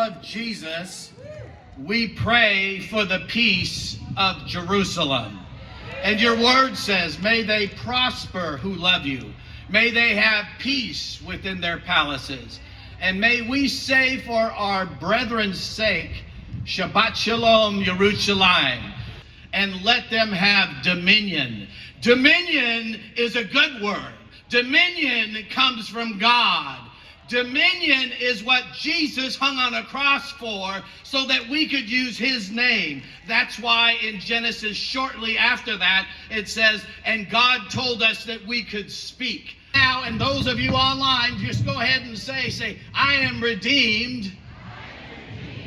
of Jesus, we pray for the peace of Jerusalem. And your word says, may they prosper who love you. May they have peace within their palaces. And may we say for our brethren's sake, Shabbat Shalom Yerushalayim, and let them have dominion. Dominion is a good word. Dominion comes from God. Dominion is what Jesus hung on a cross for, so that we could use his name. That's why in Genesis, shortly after that, it says, and God told us that we could speak. Now, and those of you online, just go ahead and say, I am redeemed,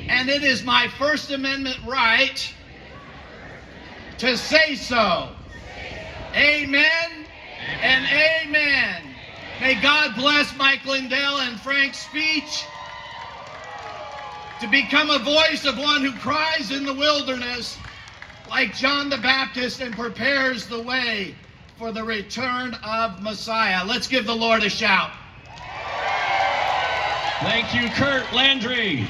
and it is my First Amendment right to say so. Amen and amen. May God bless Mike Lindell and Frank's speech to become a voice of one who cries in the wilderness like John the Baptist and prepares the way for the return of Messiah. Let's give the Lord a shout. Thank you, Kurt Landry.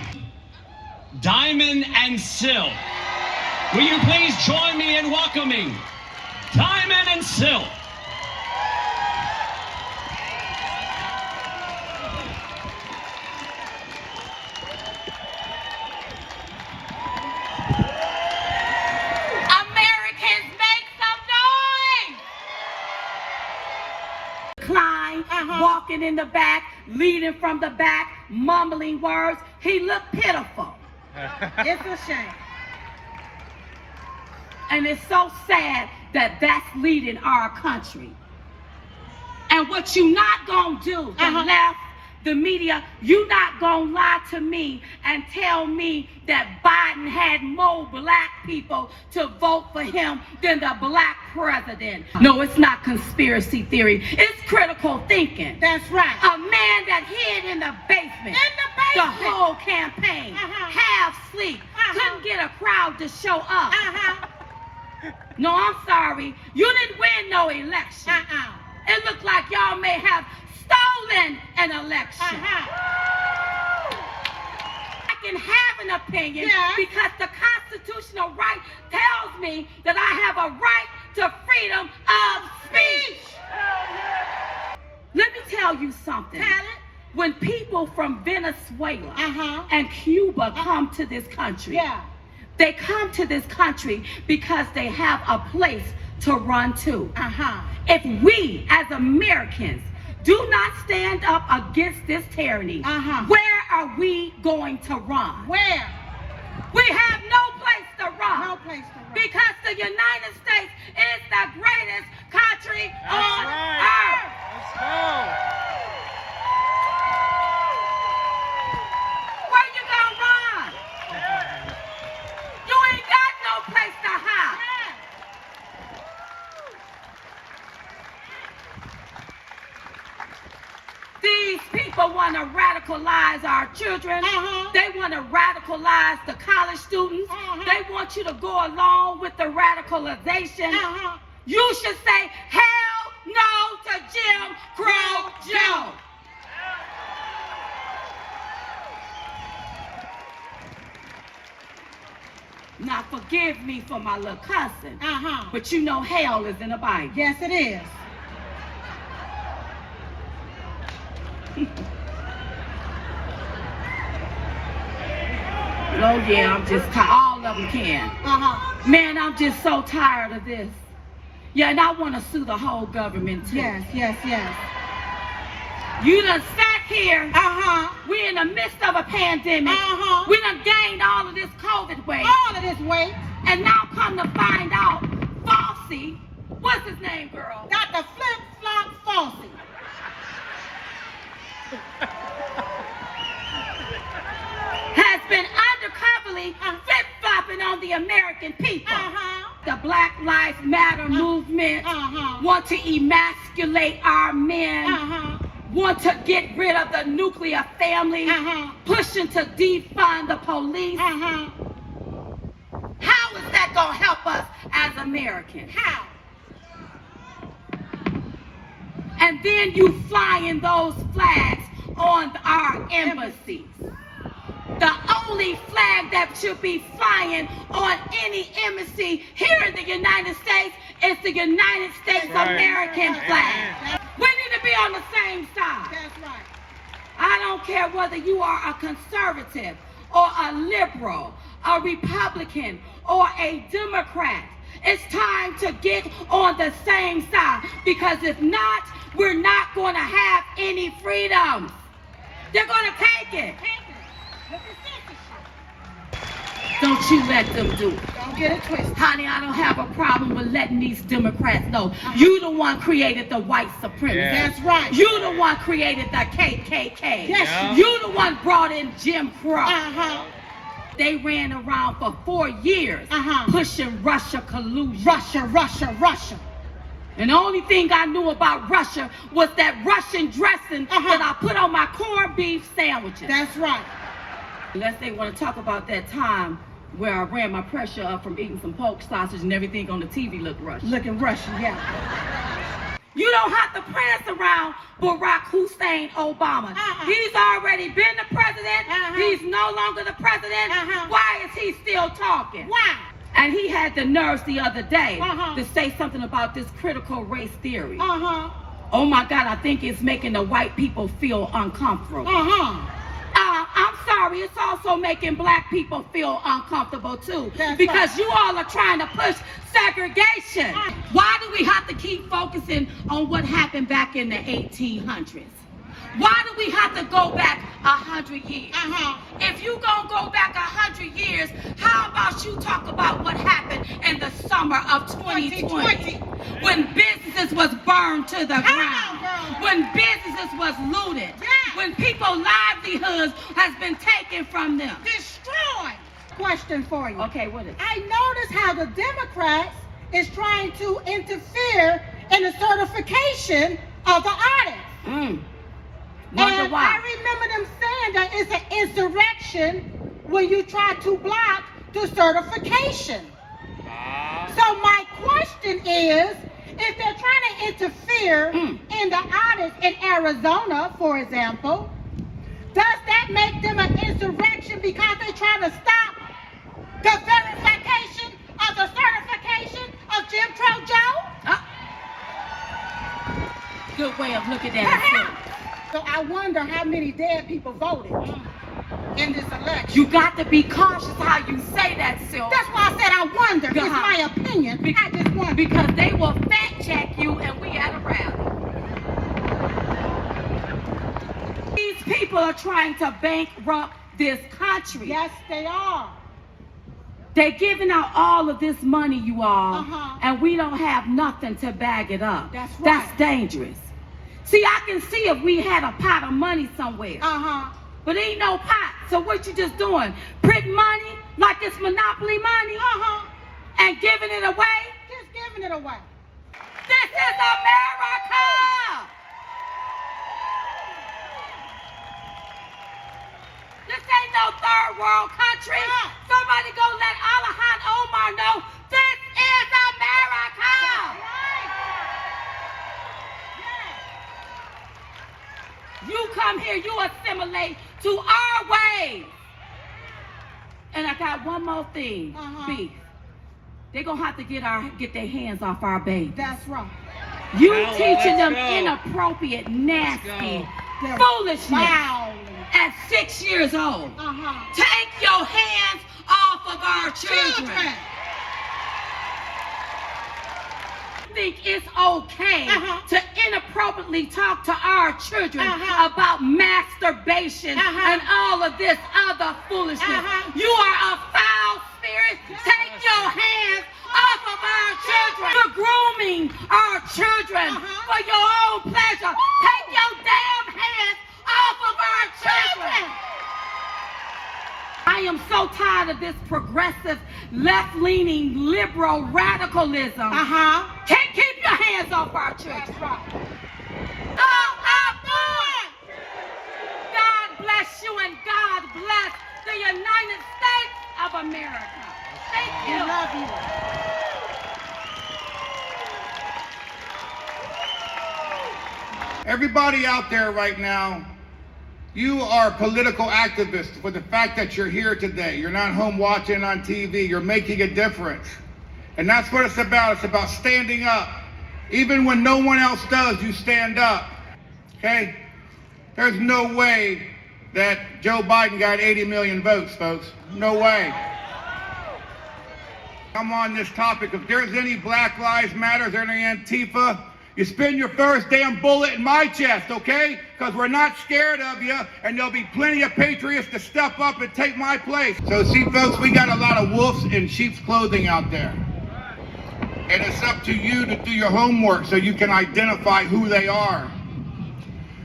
Diamond and Sil. Will you please join me in welcoming Diamond and Sil? Walking in the back, leading from the back, mumbling words. He looked pitiful. It's a shame. And it's so sad that that's leading our country. And what you not gonna do, the left, the media, you not gonna lie to me and tell me that Biden had more black people to vote for him than the black president. No, it's not conspiracy theory. It's critical thinking. That's right. A man that hid in the basement. The whole campaign. Half sleep. Couldn't get a crowd to show up. No, I'm sorry. You didn't win no election. It looked like y'all may have stolen an election. I can have an opinion because the constitutional right tells me that I have a right to freedom of speech. Let me tell you something. When people from Venezuela and Cuba come to this country, they come to this country because they have a place to run to. If we as Americans do not stand up against this tyranny, where are we going to run? Where? We have no place to run. No place to run. Because the United States is the greatest country on earth. Let's go. Where you gonna run? You ain't got no place to hide. These people want to radicalize our children. They want to radicalize the college students. They want you to go along with the radicalization. You should say, hell no to Jim Crow Joe. Now forgive me for my little cousin, but you know hell is in the Bible. Yes, it is. Oh yeah, I'm just tired. All of them can. Man, I'm just so tired of this. Yeah, and I want to sue the whole government too. Yes, yes, yes. You done sat here. We in the midst of a pandemic. We done gained all of this COVID weight. All of this weight. And now come to find out, Fauci, what's his name, girl? Dr. Flip Flop Fauci. Has been undercoverly flip-flopping on the American people. The Black Lives Matter movement want to emasculate our men, want to get rid of the nuclear family, pushing to defund the police. How is that going to help us as Americans? How? And then you flying those flags on our embassies. The only flag that should be flying on any embassy here in the United States is the United States American flag. We need to be on the same side. That's right. I don't care whether you are a conservative or a liberal, a Republican or a Democrat. It's time to get on the same side, because if not, we're not going to have any freedoms. They're going to take it. Look at censorship. Don't you let them do it. Don't get it twisted. Honey, I don't have a problem with letting these Democrats know. You the one created the white supremacists. Yeah. That's right. You the one created the KKK. Yes, Yeah. You the one brought in Jim Crow. Uh-huh. They ran around for 4 years pushing Russia collusion. Russia. And the only thing I knew about Russia was that Russian dressing that I put on my corned beef sandwiches. That's right. Unless they want to talk about that time where I ran my pressure up from eating some pork sausage and everything on the TV looked Russian. Looking Russian, yeah. You don't have to prance around Barack Hussein Obama. He's already been the president. He's no longer the president. Why is he still talking? Why? And he had the nerves the other day to say something about this critical race theory. Oh my God, I think it's making the white people feel uncomfortable. I'm sorry, it's also making black people feel uncomfortable too. Because you all are trying to push segregation. Why do we have to keep focusing on what happened back in the 1800s? Why do we have to go back 100 years? If you gonna go back 100 years, how about you talk about what happened in the summer of 2020? When businesses was burned to the ground, when businesses was looted, when people's livelihoods has been taken from them. Destroyed. Question for you. Okay, what is it? I noticed how the Democrats is trying to interfere in the certification of the artists. Wonder And why? I remember them saying that it's an insurrection when you try to block the certification. So my question is, if they're trying to interfere in the artists in Arizona, for example, does that make them an insurrection because they're trying to stop the verification of the certification of Jim Crow Joe? Good way of looking at it. So I wonder how many dead people voted in this election. You got to be cautious how you say that, Sylvia. That's why I said I wonder. It's my opinion. I just wonder. Because they will fact check you and we at a rally. These people are trying to bankrupt this country. Yes, they are. They're giving out all of this money, you all, and we don't have nothing to bag it up. That's right. That's dangerous. See, I can see if we had a pot of money somewhere. But ain't no pot. So what you just doing? Printing money like it's monopoly money? And giving it away? Just giving it away. This is America! This ain't no third world country. Somebody go let Alahan Omar know this is America! You come here, you assimilate to our ways. And I got one more thing, beef. They're gonna have to get their hands off our babies. That's right. You teaching them inappropriate, nasty foolishness at 6 years old. Take your hands off of our children. Think it's okay to inappropriately talk to our children about masturbation and all of this other foolishness. You are a foul spirit. Take your hands off of our children. You're grooming our children for your own pleasure. Take your damn hands off of our children. I am so tired of this progressive, left-leaning, liberal radicalism. Can't keep your hands off our children. That's right. God bless you and God bless the United States of America. Thank you. We love you. Everybody out there right now, You are political activists for the fact that you're here today. You're not home watching on TV. You're making a difference. And that's what it's about. It's about standing up. Even when no one else does, you stand up. Okay? There's no way that Joe Biden got 80 million votes, folks. No way. I'm on this topic. If there's any Black Lives Matter, if there's any Antifa, you spin your first damn bullet in my chest, okay? Because we're not scared of you, and there'll be plenty of patriots to step up and take my place. So see, folks, we got a lot of wolves in sheep's clothing out there. And it's up to you to do your homework so you can identify who they are.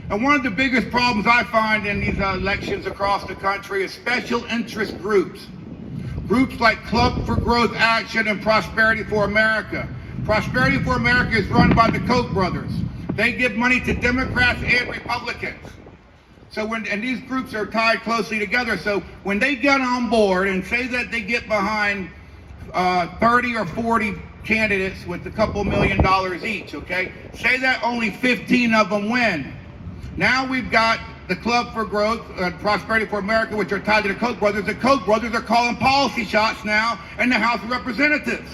And one of the biggest problems I find in these elections across the country is special interest groups. Groups like Club for Growth Action and Prosperity for America. Prosperity for America is run by the Koch brothers. They give money to Democrats and Republicans. And these groups are tied closely together. So when they get on board and say that they get behind 30 or 40 candidates with a couple $1 million each, okay? Say that only 15 of them win. Now we've got the Club for Growth, Prosperity for America, which are tied to the Koch brothers. The Koch brothers are calling policy shots now in the House of Representatives,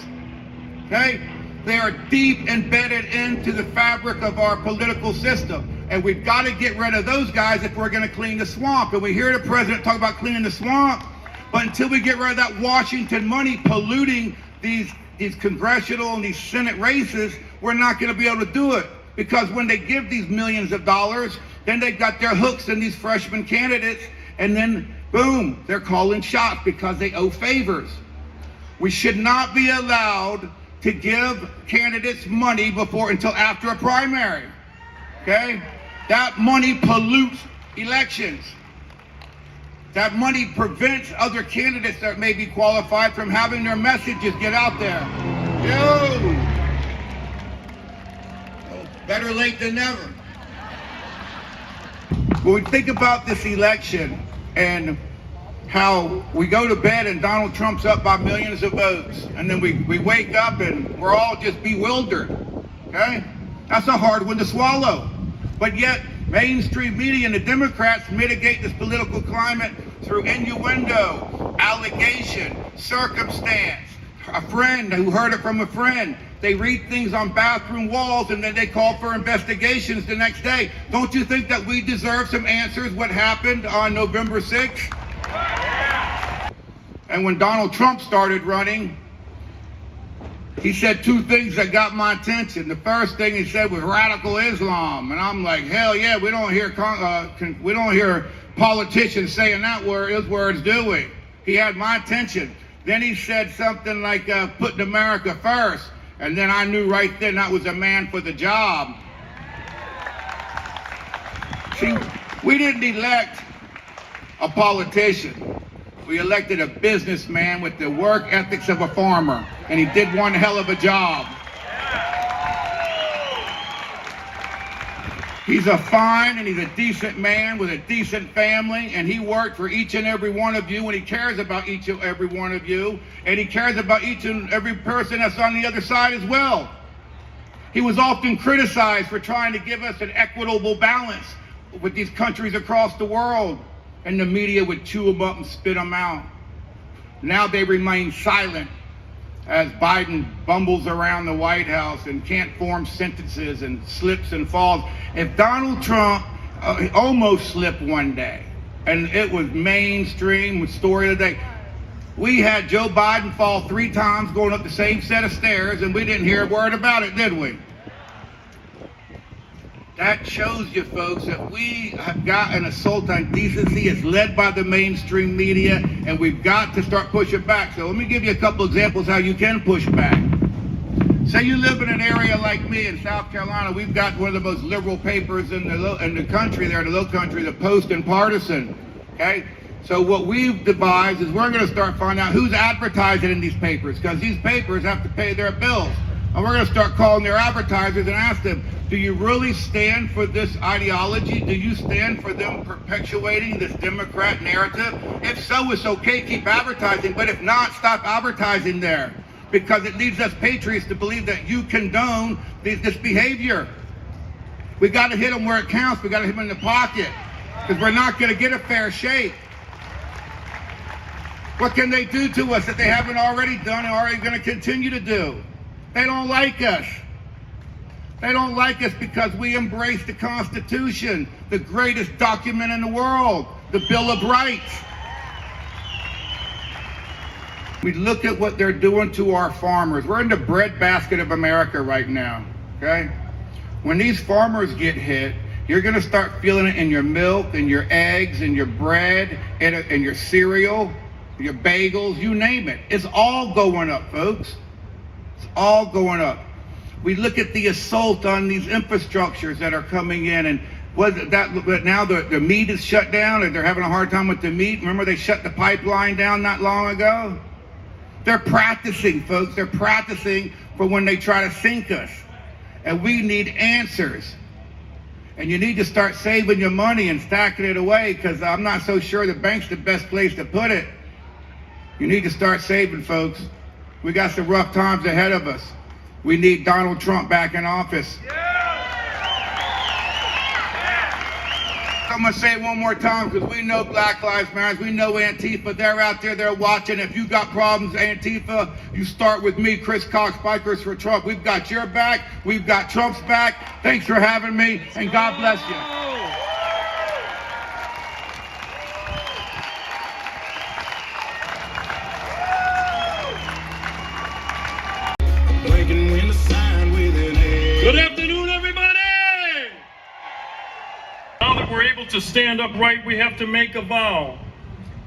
okay? They are deep embedded into the fabric of our political system. And we've got to get rid of those guys if we're going to clean the swamp. And we hear the president talk about cleaning the swamp. But until we get rid of that Washington money polluting these congressional and these Senate races, we're not going to be able to do it. Because when they give these millions of dollars, then they've got their hooks in these freshman candidates. And then, boom, they're calling shots because they owe favors. We should not be allowed to give candidates money until after a primary, okay? That money pollutes elections. That money prevents other candidates that may be qualified from having their messages get out there. Better late than never. When we think about this election and how we go to bed and Donald Trump's up by millions of votes, and then we wake up and we're all just bewildered, okay? That's a hard one to swallow. But yet, mainstream media and the Democrats mitigate this political climate through innuendo, allegation, circumstance, a friend who heard it from a friend. They read things on bathroom walls and then they call for investigations the next day. Don't you think that we deserve some answers what happened on November 6th? And when Donald Trump started running, he said two things that got my attention. The first thing he said was radical Islam, and I'm like, hell yeah, we don't hear politicians saying that word. Those words, do we? He had my attention. Then he said something like putting America first, and then I knew right then that was a man for the job. See, we didn't elect a politician. We elected a businessman with the work ethics of a farmer, and he did one hell of a job. He's a fine and he's a decent man with a decent family, and he worked for each and every one of you, and he cares about each and every one of you, and he cares about each and every person that's on the other side as well. He was often criticized for trying to give us an equitable balance with these countries across the world, and the media would chew them up and spit them out. Now they remain silent as Biden bumbles around the White House and can't form sentences and slips and falls. If Donald Trump almost slipped one day, and it was mainstream story of the day, we had Joe Biden fall 3 times going up the same set of stairs, and we didn't hear a word about it, did we? That shows you, folks, that we have got an assault on decency. It's led by the mainstream media, and we've got to start pushing back. So let me give you a couple examples how you can push back. Say you live in an area like me in South Carolina. We've got one of the most liberal papers in the country there, the Low Country, the Post and Partisan, okay? So what we've devised is we're going to start finding out who's advertising in these papers, because these papers have to pay their bills. And we're going to start calling their advertisers and ask them, do you really stand for this ideology? Do you stand for them perpetuating this Democrat narrative? If so, it's okay, keep advertising. But if not, stop advertising there. Because it leads us patriots to believe that you condone this behavior. We got to hit them where it counts. We got to hit them in the pocket. because we're not going to get a fair shake. What can they do to us that they haven't already done and already going to continue to do? They don't like us. They don't like us because we embrace the Constitution, the greatest document in the world, the Bill of Rights. We look at what they're doing to our farmers. We're in the breadbasket of America right now, okay? When these farmers get hit, you're gonna start feeling it in your milk, and your eggs, and your bread, and your cereal, your bagels, you name it. It's all going up, folks. It's all going up. We look at the assault on these infrastructures that are coming in, and now the meat is shut down, and they're having a hard time with the meat. Remember they shut the pipeline down not long ago? They're practicing, folks. They're practicing for when they try to sink us. And we need answers. And you need to start saving your money and stacking it away, because I'm not so sure the bank's the best place to put it. You need to start saving, folks. We got some rough times ahead of us. We need Donald Trump back in office. I'm going to say it one more time, because we know Black Lives Matter. We know Antifa. They're out there. They're watching. If you got problems, Antifa, you start with me, Chris Cox, Bikers for Trump. We've got your back. We've got Trump's back. Thanks for having me, and God bless you. Good afternoon, everybody! Now that we're able to stand upright, we have to make a vow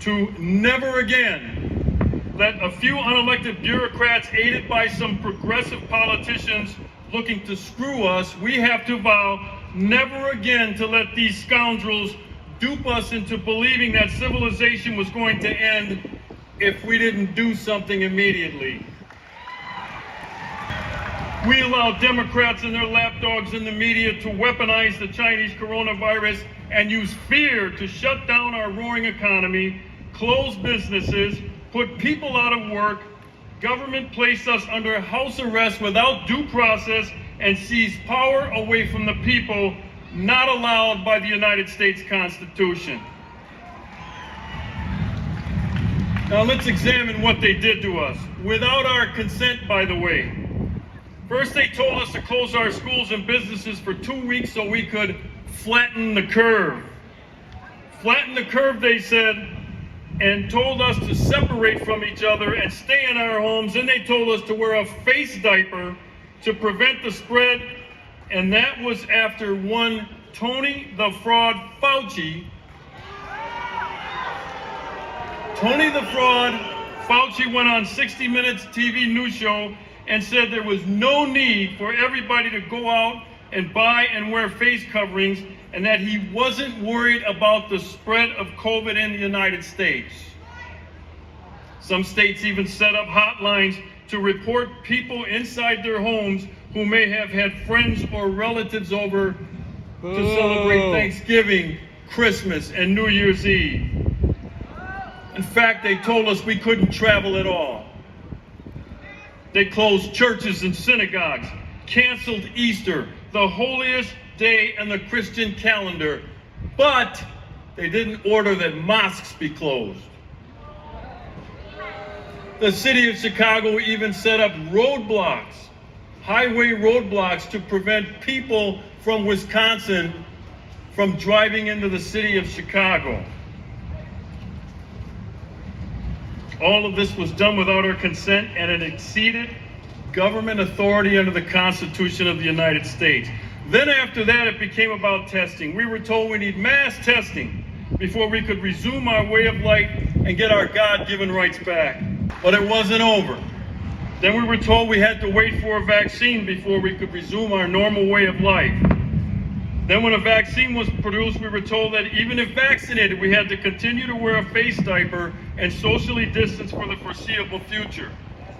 to never again let a few unelected bureaucrats aided by some progressive politicians looking to screw us. We have to vow never again to let these scoundrels dupe us into believing that civilization was going to end if we didn't do something immediately. We allow Democrats and their lapdogs in the media to weaponize the Chinese coronavirus and use fear to shut down our roaring economy, close businesses, put people out of work, government place us under house arrest without due process, and seize power away from the people, not allowed by the United States Constitution. Now let's examine what they did to us, without our consent, by the way. First, they told us to close our schools and businesses for 2 weeks so we could flatten the curve. Flatten the curve, they said, and told us to separate from each other and stay in our homes. And they told us to wear a face diaper to prevent the spread. And that was after one Tony the Fraud Fauci. Tony the Fraud Fauci went on 60 Minutes TV news show and said there was no need for everybody to go out and buy and wear face coverings, and that he wasn't worried about the spread of COVID in the United States. Some states even set up hotlines to report people inside their homes who may have had friends or relatives over to celebrate Thanksgiving, Christmas, and New Year's Eve. In fact, they told us we couldn't travel at all. They closed churches and synagogues, canceled Easter, the holiest day in the Christian calendar, but they didn't order that mosques be closed. The city of Chicago even set up roadblocks, highway roadblocks, to prevent people from Wisconsin from driving into the city of Chicago. All of this was done without our consent, and it exceeded government authority under the Constitution of the United States. Then after that, it became about testing. We were told we need mass testing before we could resume our way of life and get our God-given rights back. But it wasn't over. Then we were told we had to wait for a vaccine before we could resume our normal way of life. Then when a vaccine was produced, we were told that even if vaccinated, we had to continue to wear a face diaper and socially distance for the foreseeable future.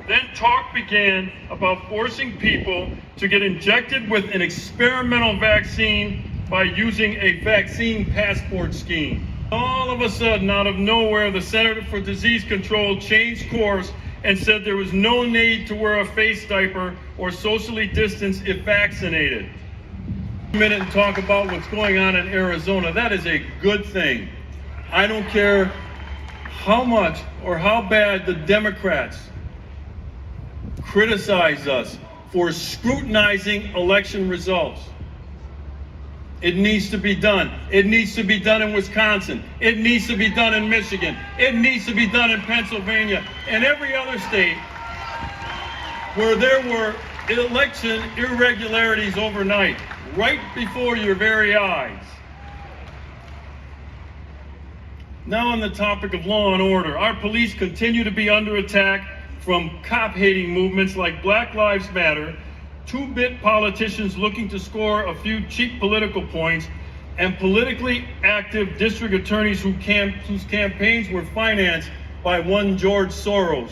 Then talk began about forcing people to get injected with an experimental vaccine by using a vaccine passport scheme. All of a sudden, out of nowhere, the Center for Disease Control changed course and said there was no need to wear a face diaper or socially distance if vaccinated. minute and talk about what's going on in Arizona. That is a good thing. I don't care how much or how bad the Democrats criticize us for scrutinizing election results. It needs to be done. It needs to be done in Wisconsin. It needs to be done in Michigan. It needs to be done in Pennsylvania and every other state where there were election irregularities overnight, right before your very eyes. Now on the topic of law and order, our police continue to be under attack from cop-hating movements like Black Lives Matter, two-bit politicians looking to score a few cheap political points, and politically active district attorneys whose campaigns were financed by one George Soros.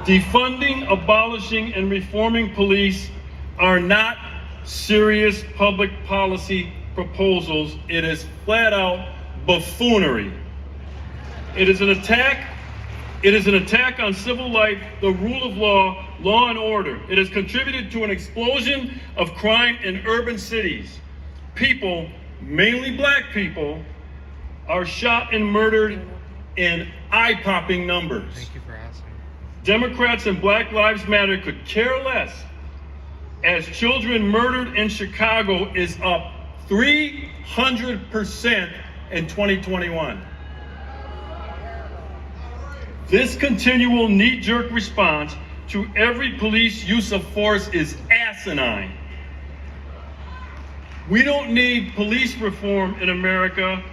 Defunding, abolishing, and reforming police are not serious public policy proposals. It is flat out buffoonery. It is an attack on civil life, the rule of law, law and order. It has contributed to an explosion of crime in urban cities. People, mainly black people, are shot and murdered in eye-popping numbers. Thank you for asking. Democrats and Black Lives Matter could care less, as children murdered in Chicago is up 300% in 2021. This continual knee-jerk response to every police use of force is asinine. We don't need police reform in America.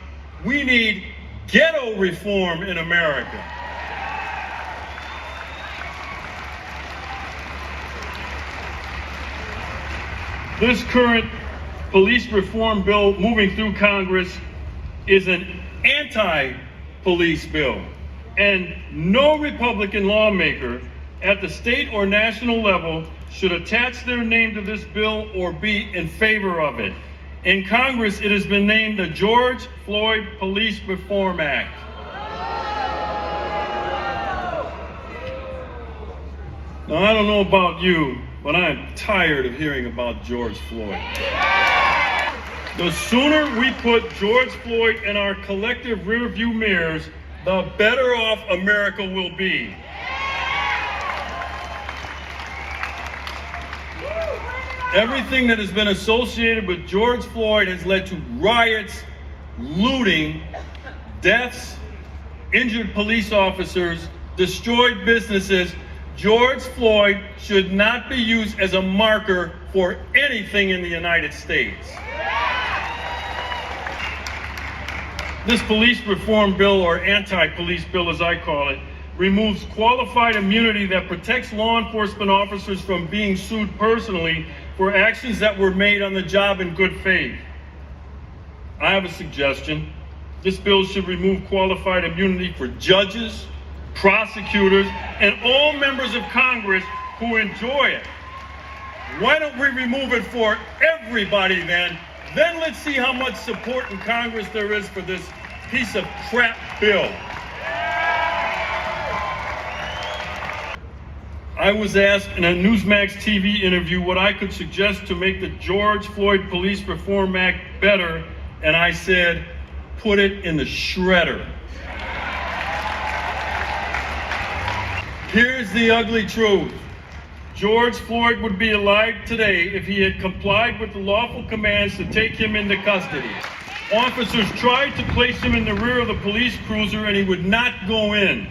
We need ghetto reform in America. This current police reform bill moving through Congress is an anti-police bill. And no Republican lawmaker at the state or national level should attach their name to this bill or be in favor of it. In Congress, it has been named the George Floyd Police Reform Act. Now, I don't know about you, but I am tired of hearing about George Floyd. The sooner we put George Floyd in our collective rearview mirrors, the better off America will be. Everything that has been associated with George Floyd has led to riots, looting, deaths, injured police officers, destroyed businesses. George Floyd should not be used as a marker for anything in the United States. This police reform bill, or anti-police bill as I call it, removes qualified immunity that protects law enforcement officers from being sued personally for actions that were made on the job in good faith. I have a suggestion. This bill should remove qualified immunity for judges, prosecutors, and all members of Congress who enjoy it. Why don't we remove it for everybody then? Then let's see how much support in Congress there is for this piece of crap bill. I was asked in a Newsmax TV interview what I could suggest to make the George Floyd Police Reform Act better, and I said, put it in the shredder. Here's the ugly truth. George Floyd would be alive today if he had complied with the lawful commands to take him into custody. Officers tried to place him in the rear of the police cruiser and he would not go in.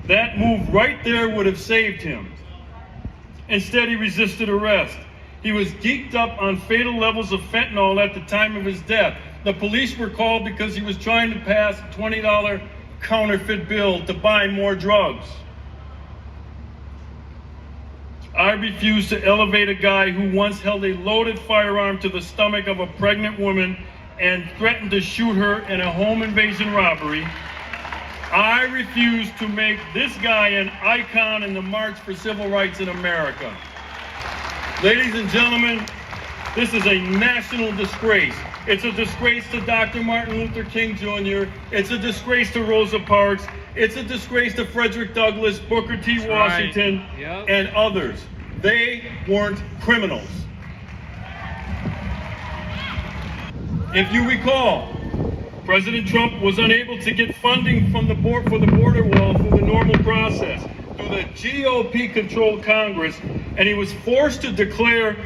That move right there would have saved him. Instead, he resisted arrest. He was geeked up on fatal levels of fentanyl at the time of his death. The police were called because he was trying to pass a $20 counterfeit bill to buy more drugs. I refuse to elevate a guy who once held a loaded firearm to the stomach of a pregnant woman and threatened to shoot her in a home invasion robbery. I refuse to make this guy an icon in the march for civil rights in America. Ladies and gentlemen, this is a national disgrace. It's a disgrace to Dr. Martin Luther King Jr. It's a disgrace to Rosa Parks. It's a disgrace to Frederick Douglass, Booker T. Washington, and others. They weren't criminals. If you recall, President Trump was unable to get funding from for the border wall through the normal process, through the GOP-controlled Congress, and he was forced to declare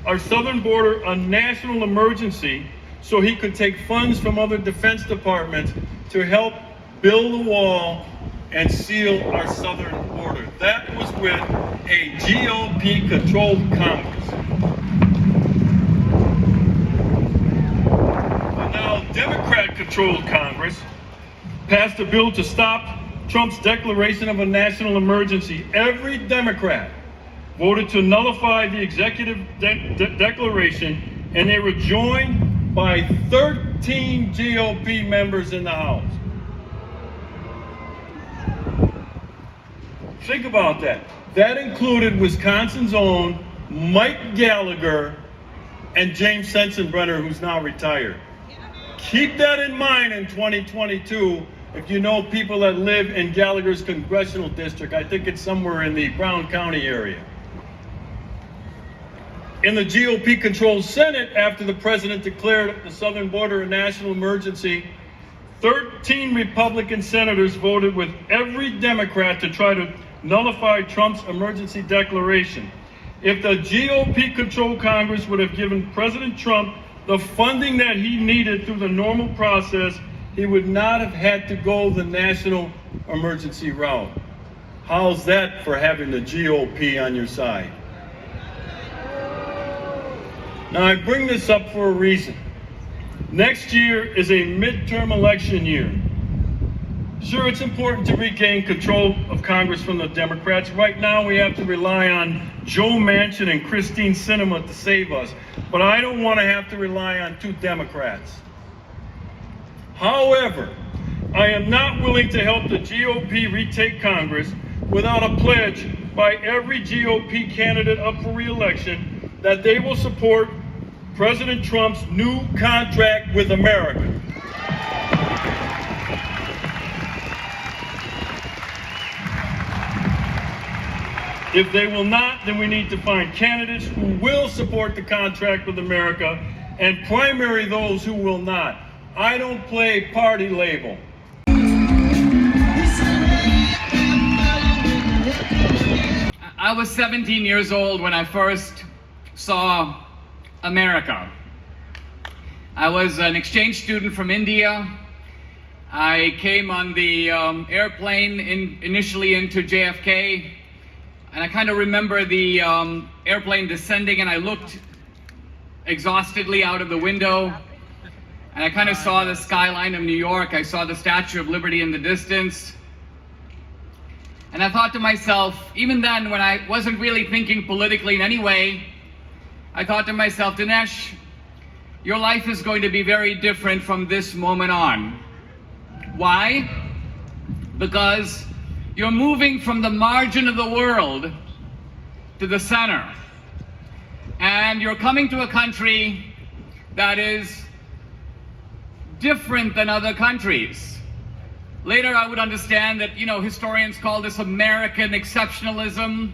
our southern border a national emergency so he could take funds from other defense departments to help build a wall and seal our southern border. That was with a GOP-controlled Congress. But now, Democrat-controlled Congress passed a bill to stop Trump's declaration of a national emergency. Every Democrat voted to nullify the executive declaration, and they were joined by 13 GOP members in the House. Think about that. That included Wisconsin's own Mike Gallagher and James Sensenbrenner, who's now retired. Keep that in mind in 2022 if you know people that live in Gallagher's congressional district. I think it's somewhere in the Brown County area. In the GOP-controlled Senate, after the president declared the southern border a national emergency, 13 Republican senators voted with every Democrat to try to nullify Trump's emergency declaration. If the GOP-controlled Congress would have given President Trump the funding that he needed through the normal process, he would not have had to go the national emergency route. How's that for having the GOP on your side? Now, I bring this up for a reason. Next year is a midterm election year. Sure, it's important to regain control of Congress from the Democrats. Right now, we have to rely on Joe Manchin and Christine Sinema to save us. But I don't want to have to rely on two Democrats. However, I am not willing to help the GOP retake Congress without a pledge by every GOP candidate up for re-election that they will support President Trump's new contract with America. If they will not, then we need to find candidates who will support the contract with America and primary those who will not. I don't play party label. I was 17 years old when I first saw America. I was an exchange student from India. I came on the airplane initially into JFK. And I kind of remember the airplane descending, and I looked exhaustedly out of the window, and I kind of saw the skyline of New York. I saw the Statue of Liberty in the distance. And I thought to myself, even then, when I wasn't really thinking politically in any way, I thought to myself, Dinesh, your life is going to be very different from this moment on. Why? Because you're moving from the margin of the world to the center. And you're coming to a country that is different than other countries. Later, I would understand that, historians call this American exceptionalism.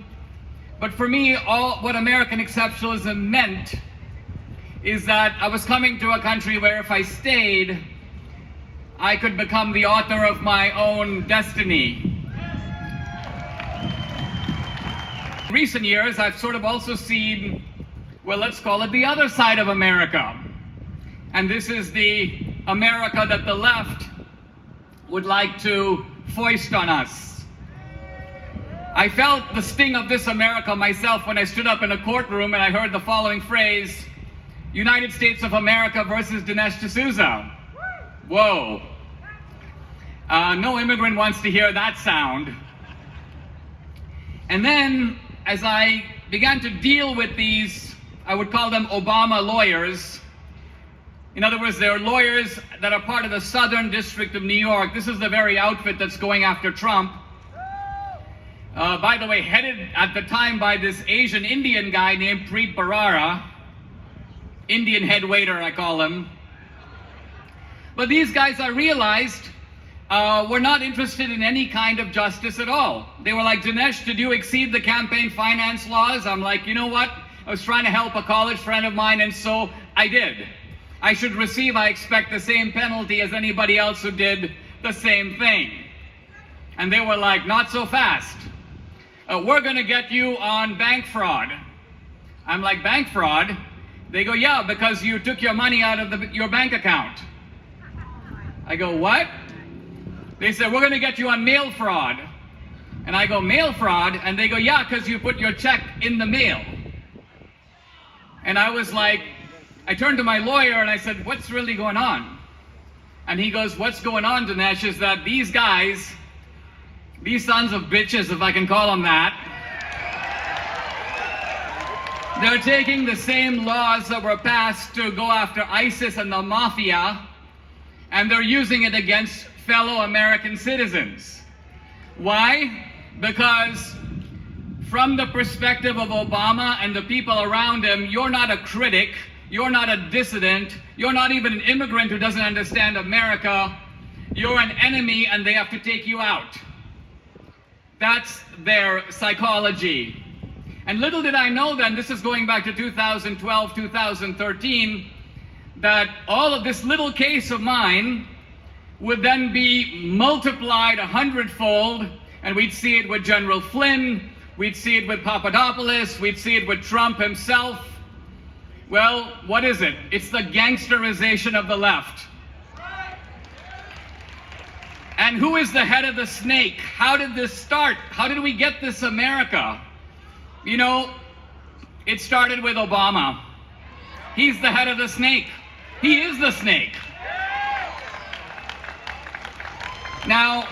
But for me, what American exceptionalism meant is that I was coming to a country where if I stayed, I could become the author of my own destiny. In recent years, I've sort of also seen, well, let's call it the other side of America. And this is the America that the left would like to foist on us. I felt the sting of this America myself when I stood up in a courtroom and I heard the following phrase, United States of America versus Dinesh D'Souza. Whoa. No immigrant wants to hear that sound. And then, as I began to deal with these, I would call them Obama lawyers. In other words, they're lawyers that are part of the Southern District of New York. This is the very outfit that's going after Trump. By the way, headed at the time by this Asian Indian guy named Preet Bharara. Indian head waiter, I call him. But these guys, I realized, were not interested in any kind of justice at all. They were like, Dinesh, did you exceed the campaign finance laws? I'm like, you know what? I was trying to help a college friend of mine, and so I did. I should receive, I expect, the same penalty as anybody else who did the same thing. And they were like, not so fast. We're going to get you on bank fraud. I'm like, bank fraud? They go, yeah, because you took your money out of your bank account. I go, what? They said, we're going to get you on mail fraud. And I go, mail fraud? And they go, yeah, because you put your check in the mail. And I was like, I turned to my lawyer and I said, what's really going on? And he goes, what's going on, Dinesh, is that these guys, these sons of bitches, if I can call them that, they're taking the same laws that were passed to go after ISIS and the mafia, and they're using it against fellow American citizens. Why? Because from the perspective of Obama and the people around him, you're not a critic, you're not a dissident, you're not even an immigrant who doesn't understand America, you're an enemy and they have to take you out. That's their psychology. And little did I know then, this is going back to 2012, 2013, that all of this little case of mine would then be multiplied 100-fold, and we'd see it with General Flynn, we'd see it with Papadopoulos, we'd see it with Trump himself. Well, what is it? It's the gangsterization of the left. And who is the head of the snake? How did this start? How did we get this America? You know, it started with Obama. He's the head of the snake. He is the snake. Now,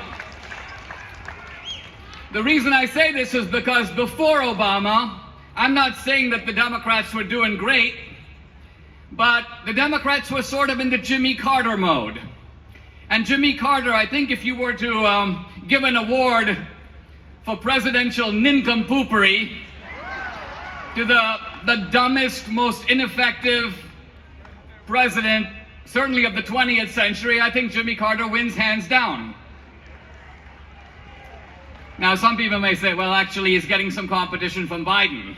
the reason I say this is because before Obama, I'm not saying that the Democrats were doing great, but the Democrats were sort of in the Jimmy Carter mode. And Jimmy Carter, I think if you were to give an award for presidential nincompoopery to the dumbest, most ineffective president, certainly of the 20th century, I think Jimmy Carter wins hands down. Now, some people may say, well, actually, he's getting some competition from Biden.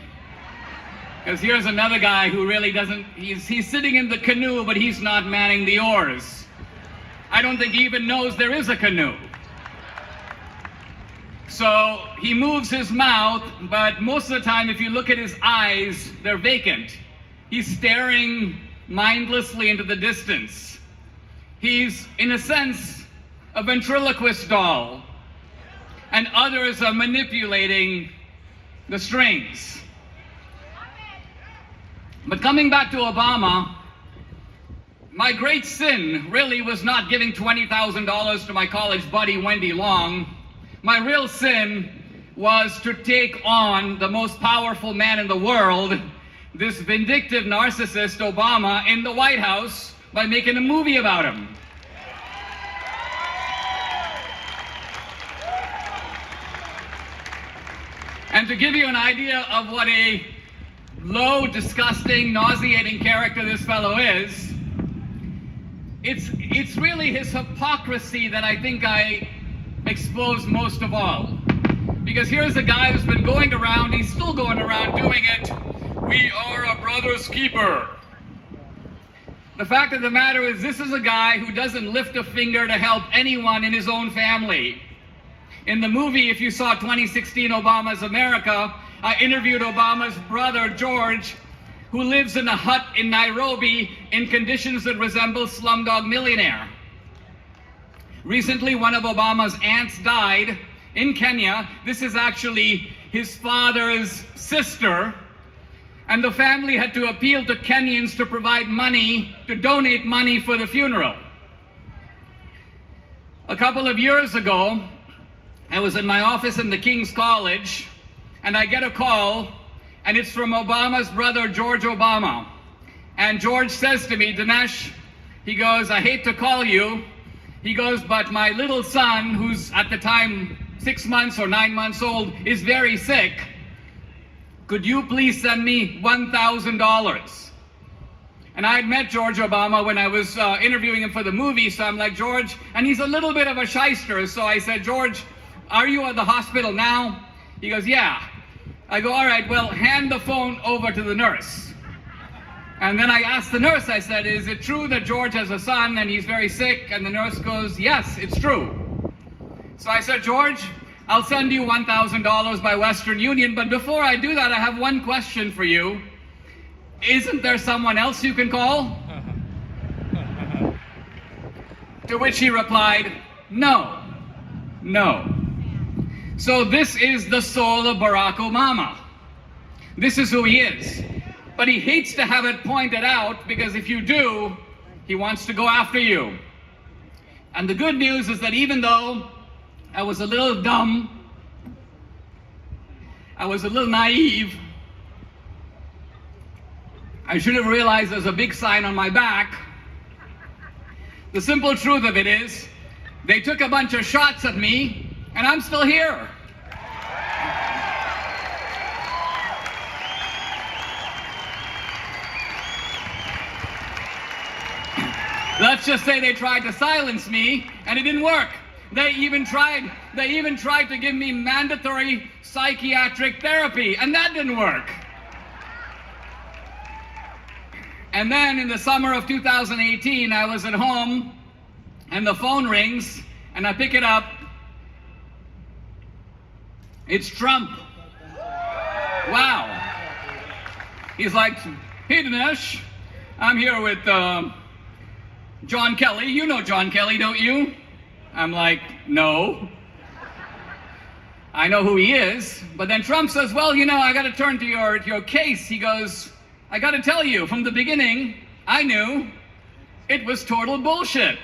Because here's another guy who really doesn't, he's sitting in the canoe, but he's not manning the oars. I don't think he even knows there is a canoe. So he moves his mouth, but most of the time, if you look at his eyes, they're vacant. He's staring mindlessly into the distance. He's, in a sense, a ventriloquist doll, and others are manipulating the strings. But coming back to Obama, my great sin really was not giving $20,000 to my college buddy Wendy Long. My real sin was to take on the most powerful man in the world, this vindictive narcissist Obama, in the White House by making a movie about him. And to give you an idea of what a low, disgusting, nauseating character this fellow is, it's really his hypocrisy that I think I expose most of all. Because here's a guy who's been going around, he's still going around doing it, we are a brother's keeper. The fact of the matter is, this is a guy who doesn't lift a finger to help anyone in his own family. In the movie, if you saw 2016 Obama's America, I interviewed Obama's brother, George, who lives in a hut in Nairobi in conditions that resemble Slumdog Millionaire. Recently, one of Obama's aunts died in Kenya. This is actually his father's sister. And the family had to appeal to Kenyans to provide money, to donate money for the funeral. A couple of years ago, I was in my office in the King's College, and I get a call, and it's from Obama's brother, George Obama. And George says to me, Dinesh, he goes, I hate to call you. He goes, but my little son, who's at the time 6 months or 9 months old, is very sick. Could you please send me $1,000? And I had met George Obama when I was interviewing him for the movie, so I'm like, George, and he's a little bit of a shyster, so I said, George, are you at the hospital now? He goes, yeah. I go, all right, well, hand the phone over to the nurse. And then I asked the nurse, I said, is it true that George has a son and he's very sick? And the nurse goes, yes, it's true. So I said, George, I'll send you $1,000 by Western Union, but before I do that, I have one question for you. Isn't there someone else you can call? To which he replied, no, no. So this is the soul of Barack Obama. This is who he is. But he hates to have it pointed out, because if you do, he wants to go after you. And the good news is that even though I was a little dumb, I was a little naive, I should have realized there's a big sign on my back. The simple truth of it is, they took a bunch of shots at me, and I'm still here. Let's just say they tried to silence me, and it didn't work. They even tried to give me mandatory psychiatric therapy, and that didn't work. And then in the summer of 2018, I was at home, and the phone rings, and I pick it up. It's Trump. Wow. He's like, hey Dinesh, I'm here with John Kelly. You know John Kelly, don't you? I'm like, no. I know who he is. But then Trump says, well, you know, I got to turn to your case. He goes, I got to tell you, from the beginning, I knew it was total bullshit.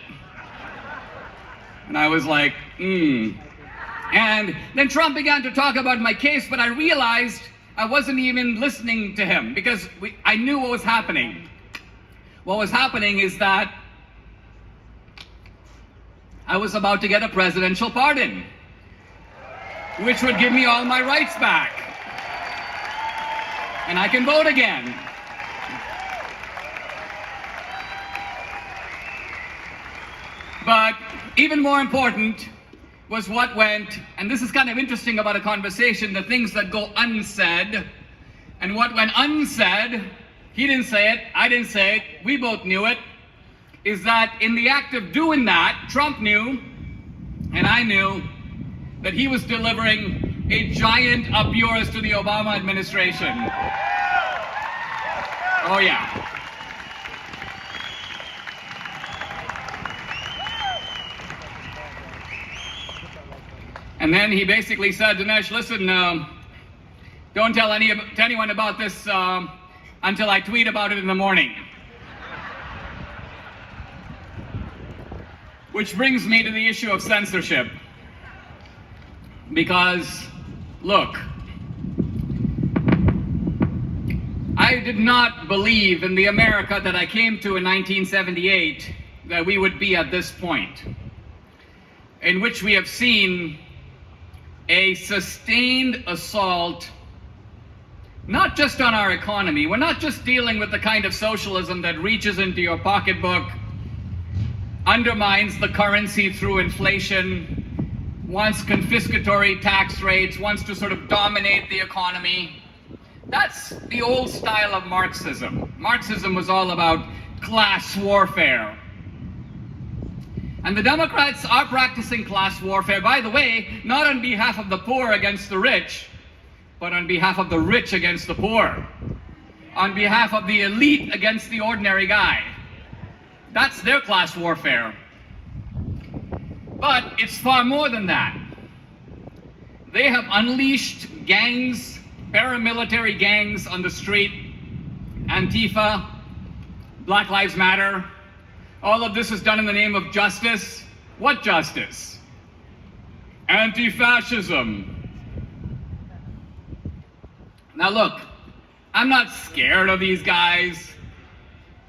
And I was like, And then Trump began to talk about my case, but I realized I wasn't even listening to him, because I knew what was happening. What was happening is that I was about to get a presidential pardon, which would give me all my rights back. And I can vote again. But even more important was what went, and this is kind of interesting about a conversation, the things that go unsaid. And what went unsaid, he didn't say it, I didn't say it, we both knew it, is that in the act of doing that, Trump knew, and I knew, that he was delivering a giant up yours to the Obama administration. Oh yeah. And then he basically said, Dinesh, listen, don't tell anyone about this until I tweet about it in the morning. Which brings me to the issue of censorship. Because, look, I did not believe in the America that I came to in 1978 that we would be at this point, in which we have seen a sustained assault, not just on our economy. We're not just dealing with the kind of socialism that reaches into your pocketbook, undermines the currency through inflation, wants confiscatory tax rates, wants to sort of dominate the economy. That's the old style of Marxism. Marxism was all about class warfare. And the Democrats are practicing class warfare, by the way, not on behalf of the poor against the rich, but on behalf of the rich against the poor, on behalf of the elite against the ordinary guy. That's their class warfare. But it's far more than that. They have unleashed gangs, paramilitary gangs on the street, Antifa, Black Lives Matter. All of this is done in the name of justice. What justice? Anti-fascism. Now look, I'm not scared of these guys.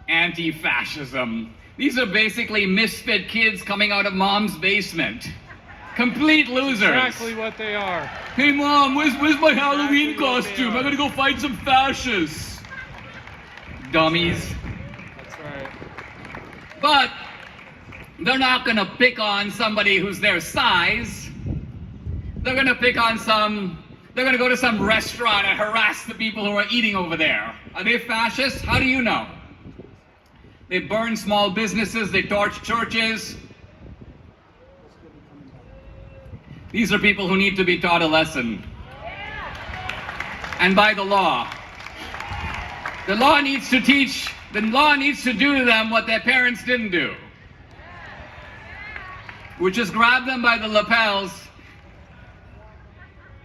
Anti-fascism. These are basically misfit kids coming out of mom's basement. Complete losers. Exactly what they are. Hey mom, where's my Halloween costume? I gotta go fight some fascists. Dummies. But they're not going to pick on somebody who's their size. They're going to they're going to go to some restaurant and harass the people who are eating over there. Are they fascists? How do you know? They burn small businesses, they torch churches. These are people who need to be taught a lesson. And by the law. The law needs to do to them what their parents didn't do, which is grab them by the lapels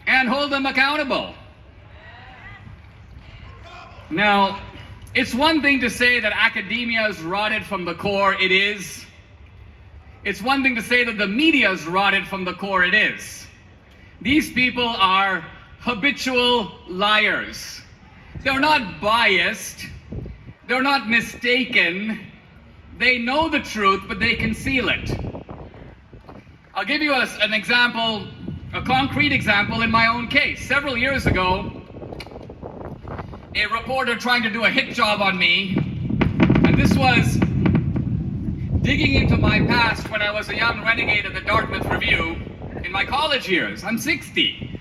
and hold them accountable. Now, it's one thing to say that academia is rotted from the core. It is. It's one thing to say that the media is rotted from the core. It is. These people are habitual liars. They're not biased. They're not mistaken. They know the truth, but they conceal it. I'll give you an example, a concrete example in my own case. Several years ago, a reporter trying to do a hit job on me, and this was digging into my past when I was a young renegade of the Dartmouth Review in my college years. I'm 60,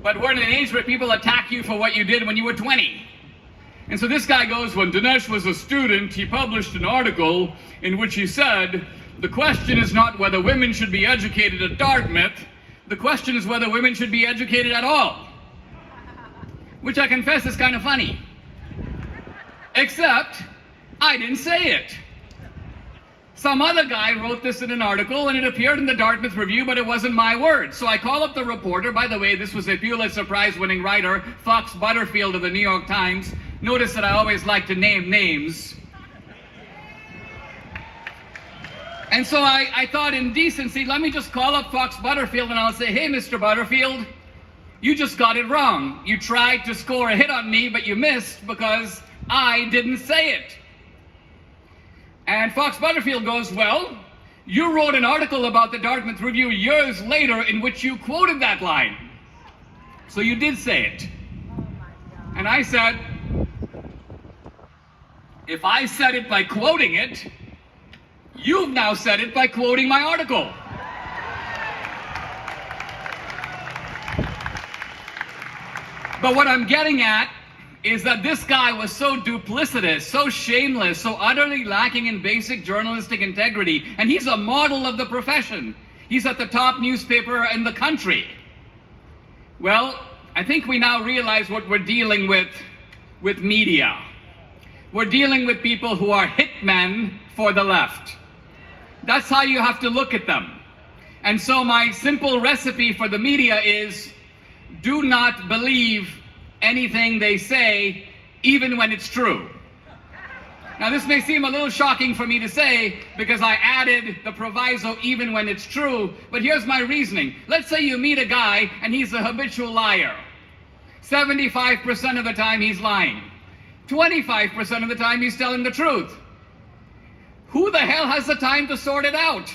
but we're in an age where people attack you for what you did when you were 20. And so this guy goes, when Dinesh was a student, he published an article in which he said, the question is not whether women should be educated at Dartmouth, the question is whether women should be educated at all. Which I confess is kind of funny. Except, I didn't say it. Some other guy wrote this in an article and it appeared in the Dartmouth Review, but it wasn't my word. So I call up the reporter. By the way, this was a Pulitzer Prize winning writer, Fox Butterfield of the New York Times. Notice that I always like to name names. And so I thought in decency, let me just call up Fox Butterfield and I'll say, hey, Mr. Butterfield, you just got it wrong. You tried to score a hit on me, but you missed because I didn't say it. And Fox Butterfield goes, well, you wrote an article about the Dartmouth Review years later in which you quoted that line. So you did say it. And I said, if I said it by quoting it, you've now said it by quoting my article. But what I'm getting at is that this guy was so duplicitous, so shameless, so utterly lacking in basic journalistic integrity, and he's a model of the profession. He's at the top newspaper in the country. Well, I think we now realize what we're dealing with media. We're dealing with people who are hitmen for the left. That's how you have to look at them. And so my simple recipe for the media is, do not believe anything they say, even when it's true. Now, this may seem a little shocking for me to say because I added the proviso, even when it's true, but here's my reasoning. Let's say you meet a guy and he's a habitual liar. 75% of the time he's lying. 25% of the time he's telling the truth. Who the hell has the time to sort it out?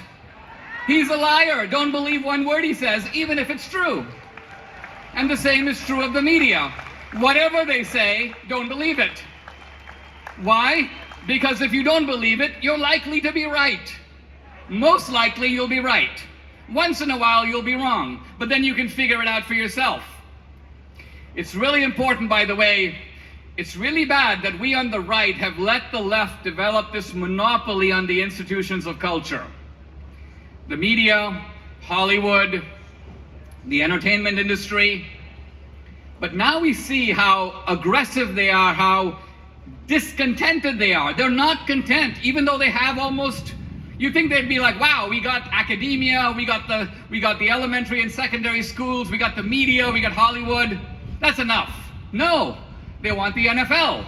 He's a liar. Don't believe one word he says, even if it's true. And the same is true of the media. Whatever they say, don't believe it. Why? Because if you don't believe it, you're likely to be right. Most likely you'll be right. Once in a while you'll be wrong, but then you can figure it out for yourself. It's really important, by the way, it's really bad that we on the right have let the left develop this monopoly on the institutions of culture. The media, Hollywood, the entertainment industry. But now we see how aggressive they are, how discontented they are. They're not content, even though they have almost, you think they'd be like, wow, we got academia, we got the elementary and secondary schools, we got the media, we got Hollywood. That's enough. No, they want the NFL.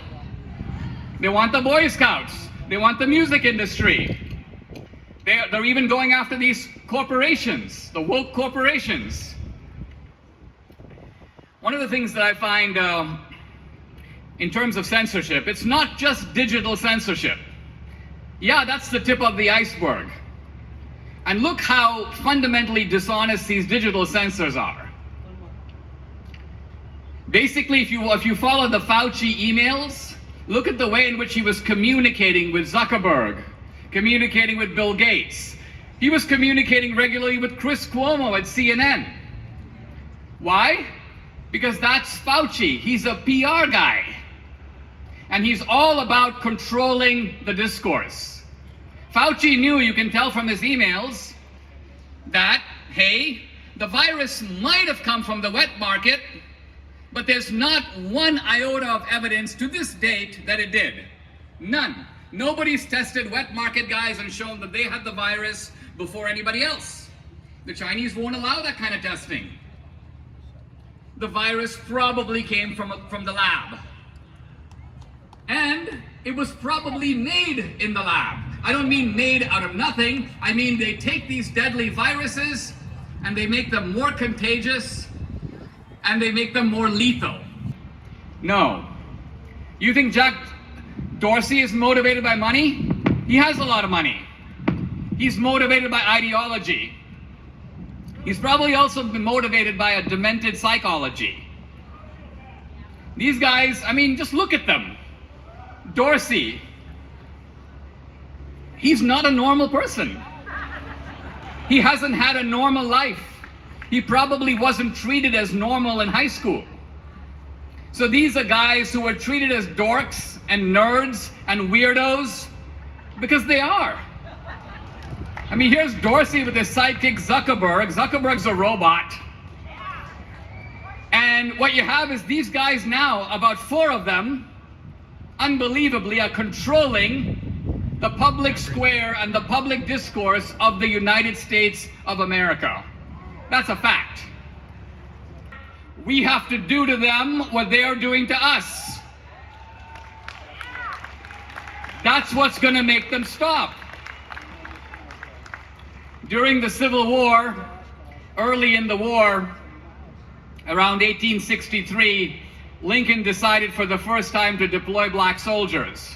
They want the Boy Scouts. They want the music industry. They're even going after these corporations, the woke corporations. One of the things that I find in terms of censorship, it's not just digital censorship. Yeah, that's the tip of the iceberg. And look how fundamentally dishonest these digital censors are. Basically, if you follow the Fauci emails, look at the way in which he was communicating with Zuckerberg, communicating with Bill Gates. He was communicating regularly with Chris Cuomo at CNN. Why? Because that's Fauci. He's a PR guy. And he's all about controlling the discourse. Fauci knew, you can tell from his emails, that, hey, the virus might have come from the wet market, but there's not one iota of evidence to this date that it did. None. Nobody's tested wet market guys and shown that they had the virus before anybody else. The Chinese won't allow that kind of testing. The virus probably came from the lab. And it was probably made in the lab. I don't mean made out of nothing. I mean they take these deadly viruses and they make them more contagious and they make them more lethal. No. You think Jack Dorsey is motivated by money? He has a lot of money. He's motivated by ideology. He's probably also been motivated by a demented psychology. These guys, I mean, just look at them. Dorsey, he's not a normal person. He hasn't had a normal life. He probably wasn't treated as normal in high school. So these are guys who are treated as dorks and nerds and weirdos because they are. I mean, here's Dorsey with his sidekick Zuckerberg. Zuckerberg's a robot. And what you have is these guys now, about 4 of them, unbelievably are controlling the public square and the public discourse of the United States of America. That's a fact. We have to do to them what they are doing to us. That's what's going to make them stop. During the Civil War, early in the war, around 1863, Lincoln decided for the first time to deploy black soldiers.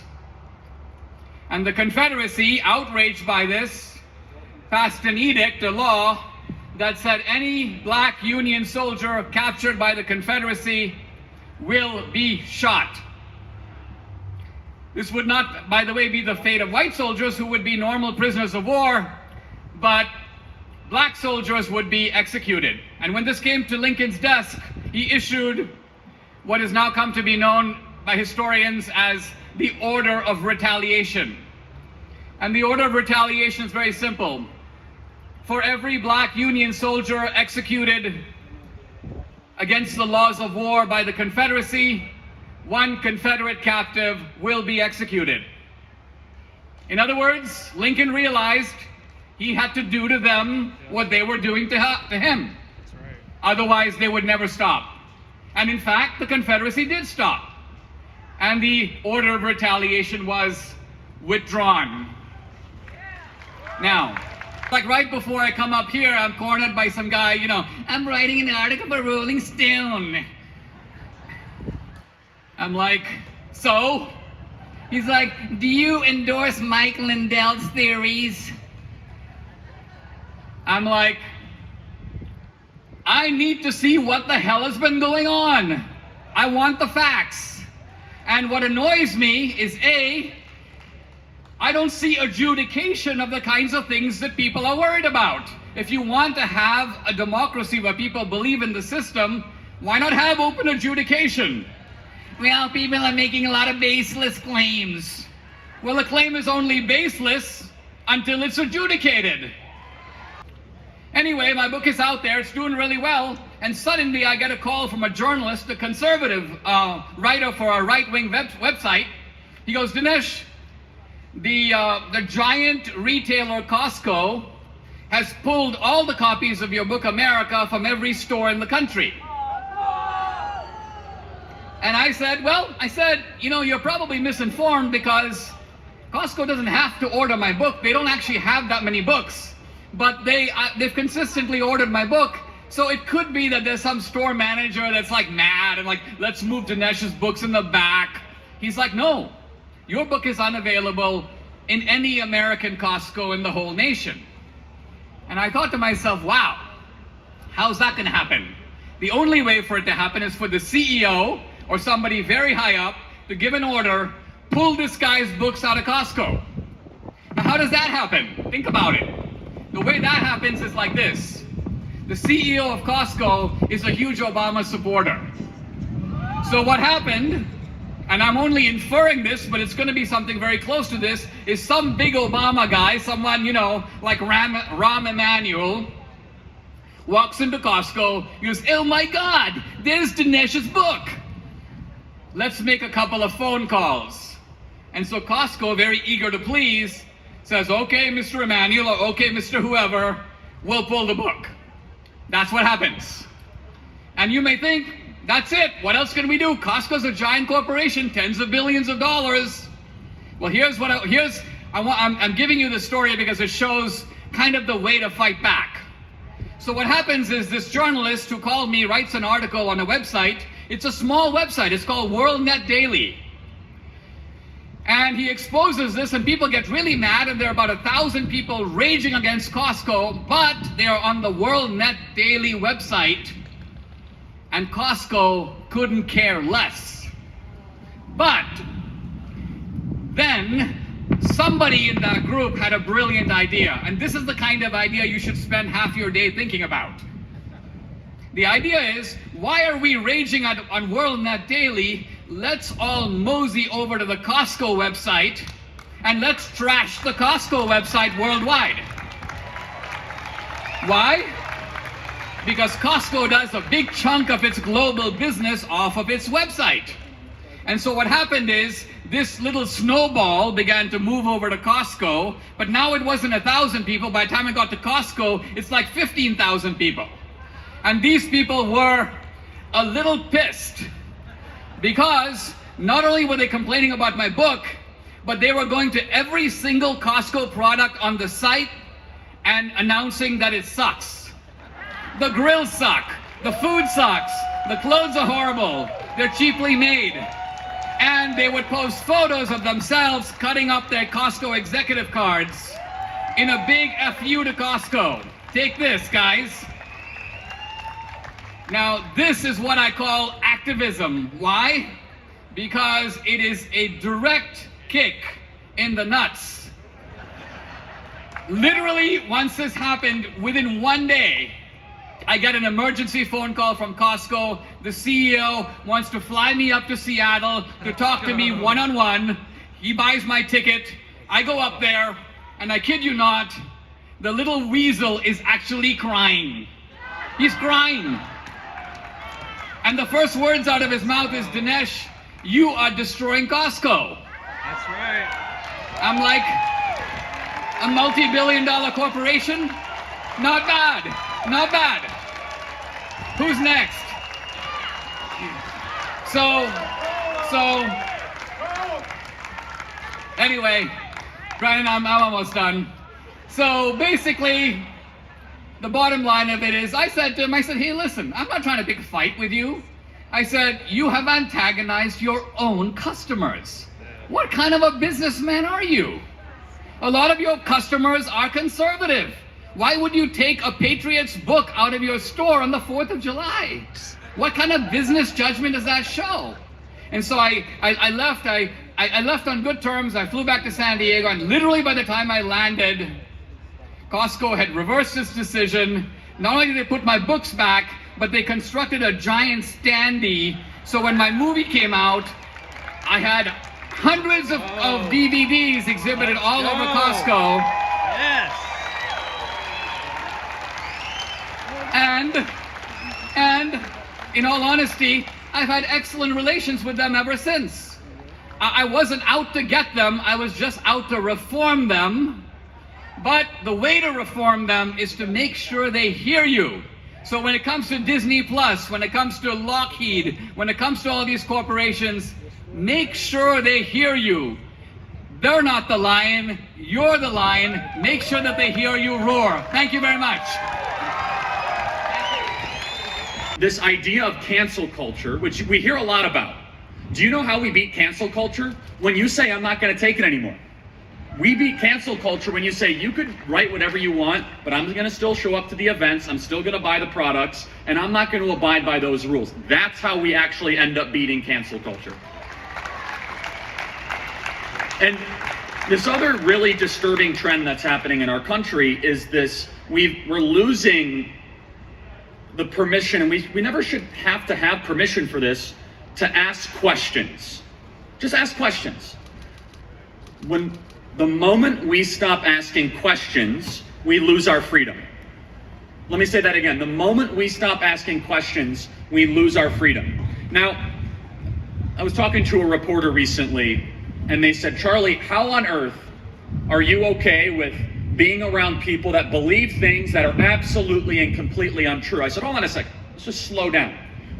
And the Confederacy, outraged by this, passed an edict, a law, that said any black Union soldier captured by the Confederacy will be shot. This would not, by the way, be the fate of white soldiers who would be normal prisoners of war, but black soldiers would be executed. And when this came to Lincoln's desk, he issued what has now come to be known by historians as the Order of Retaliation. And the Order of Retaliation is very simple. For every black Union soldier executed against the laws of war by the Confederacy, 1 Confederate captive will be executed. In other words, Lincoln realized he had to do to them what they were doing to him. Otherwise, they would never stop. And in fact, the Confederacy did stop. And the Order of Retaliation was withdrawn. Now, like right before I come up here, I'm cornered by some guy, you know, I'm writing an article for Rolling Stone. I'm like, so? He's like, do you endorse Mike Lindell's theories? I'm like, I need to see what the hell has been going on. I want the facts. And what annoys me is A, I don't see adjudication of the kinds of things that people are worried about. If you want to have a democracy where people believe in the system, why not have open adjudication? Well, people are making a lot of baseless claims. Well, a claim is only baseless until it's adjudicated. Anyway, my book is out there, it's doing really well, and suddenly I get a call from a journalist, a conservative writer for a right-wing website. He goes, Dinesh, the giant retailer Costco has pulled all the copies of your book, America, from every store in the country. And I said, you know, you're probably misinformed because Costco doesn't have to order my book. They don't actually have that many books. But they've consistently ordered my book, so it could be that there's some store manager that's like mad and like, let's move Dinesh's books in the back. He's like, no, your book is unavailable in any American Costco in the whole nation. And I thought to myself, wow, how's that gonna happen? The only way for it to happen is for the CEO or somebody very high up to give an order, pull this guy's books out of Costco. Now, how does that happen? Think about it. The way that happens is like this. The CEO of Costco is a huge Obama supporter. So what happened, and I'm only inferring this, but it's going to be something very close to this, is some big Obama guy, someone, you know, like Rahm Emanuel, walks into Costco, he goes, oh my God, there's Dinesh's book. Let's make a couple of phone calls. And so Costco, very eager to please, says, okay, Mr. Emanuel, or okay, Mr. Whoever, we'll pull the book. That's what happens. And you may think, that's it. What else can we do? Costco's a giant corporation, tens of billions of dollars. Well, I'm giving you the story because it shows kind of the way to fight back. So what happens is this journalist who called me writes an article on a website. It's a small website. It's called WorldNet Daily. And he exposes this, and people get really mad, and there are about 1,000 people raging against Costco, but they are on the WorldNet Daily website, and Costco couldn't care less. But then somebody in that group had a brilliant idea, and this is the kind of idea you should spend half your day thinking about. The idea is, why are we raging on WorldNet Daily? Let's all mosey over to the Costco website and let's trash the Costco website worldwide. Why? Because Costco does a big chunk of its global business off of its website. And so what happened is this little snowball began to move over to Costco, but now it wasn't 1,000 people. By the time it got to Costco, it's like 15,000 people. And these people were a little pissed because not only were they complaining about my book, but they were going to every single Costco product on the site and announcing that it sucks. The grills suck, the food sucks, the clothes are horrible, they're cheaply made. And they would post photos of themselves cutting up their Costco executive cards in a big FU to Costco. Take this, guys. Now, this is what I call activism. Why? Because it is a direct kick in the nuts. Literally, once this happened, within one day, I get an emergency phone call from Costco. The CEO wants to fly me up to Seattle to talk to me one-on-one. He buys my ticket. I go up there, and I kid you not, the little weasel is actually crying. He's crying. And the first words out of his mouth is, Dinesh, you are destroying Costco. That's right. I'm like, a multi-billion-dollar corporation? Not bad, not bad. Who's next? So, anyway, Brian, I'm almost done. So basically, the bottom line of it is, I said to him, hey, listen, I'm not trying to pick a fight with you. I said, you have antagonized your own customers. What kind of a businessman are you? A lot of your customers are conservative. Why would you take a Patriot's book out of your store on the 4th of July? What kind of business judgment does that show? And so I left. I left on good terms. I flew back to San Diego, and literally by the time I landed, Costco had reversed its decision. Not only did they put my books back, but they constructed a giant standee. So when my movie came out, I had hundreds of DVDs exhibited all over Costco. Yes. And in all honesty, I've had excellent relations with them ever since. I wasn't out to get them, I was just out to reform them. But the way to reform them is to make sure they hear you. So when it comes to Disney Plus, when it comes to Lockheed, when it comes to all these corporations, make sure they hear you. They're not the lion, you're the lion. Make sure that they hear you roar. Thank you very much. This idea of cancel culture, which we hear a lot about. Do you know how we beat cancel culture? When you say, I'm not going to take it anymore. We beat cancel culture when you say, you could write whatever you want, but I'm going to still show up to the events, I'm still going to buy the products, and I'm not going to abide by those rules. That's how we actually end up beating cancel culture. And This other really disturbing trend that's happening in our country is this, we're losing the permission, and we never should have to have permission for this, to ask questions. Just ask questions. When the moment we stop asking questions, we lose our freedom. Let me say that again. The moment we stop asking questions, we lose our freedom. Now, I was talking to a reporter recently, and they said, Charlie, how on earth are you okay with being around people that believe things that are absolutely and completely untrue? I said, hold on a second, let's just slow down.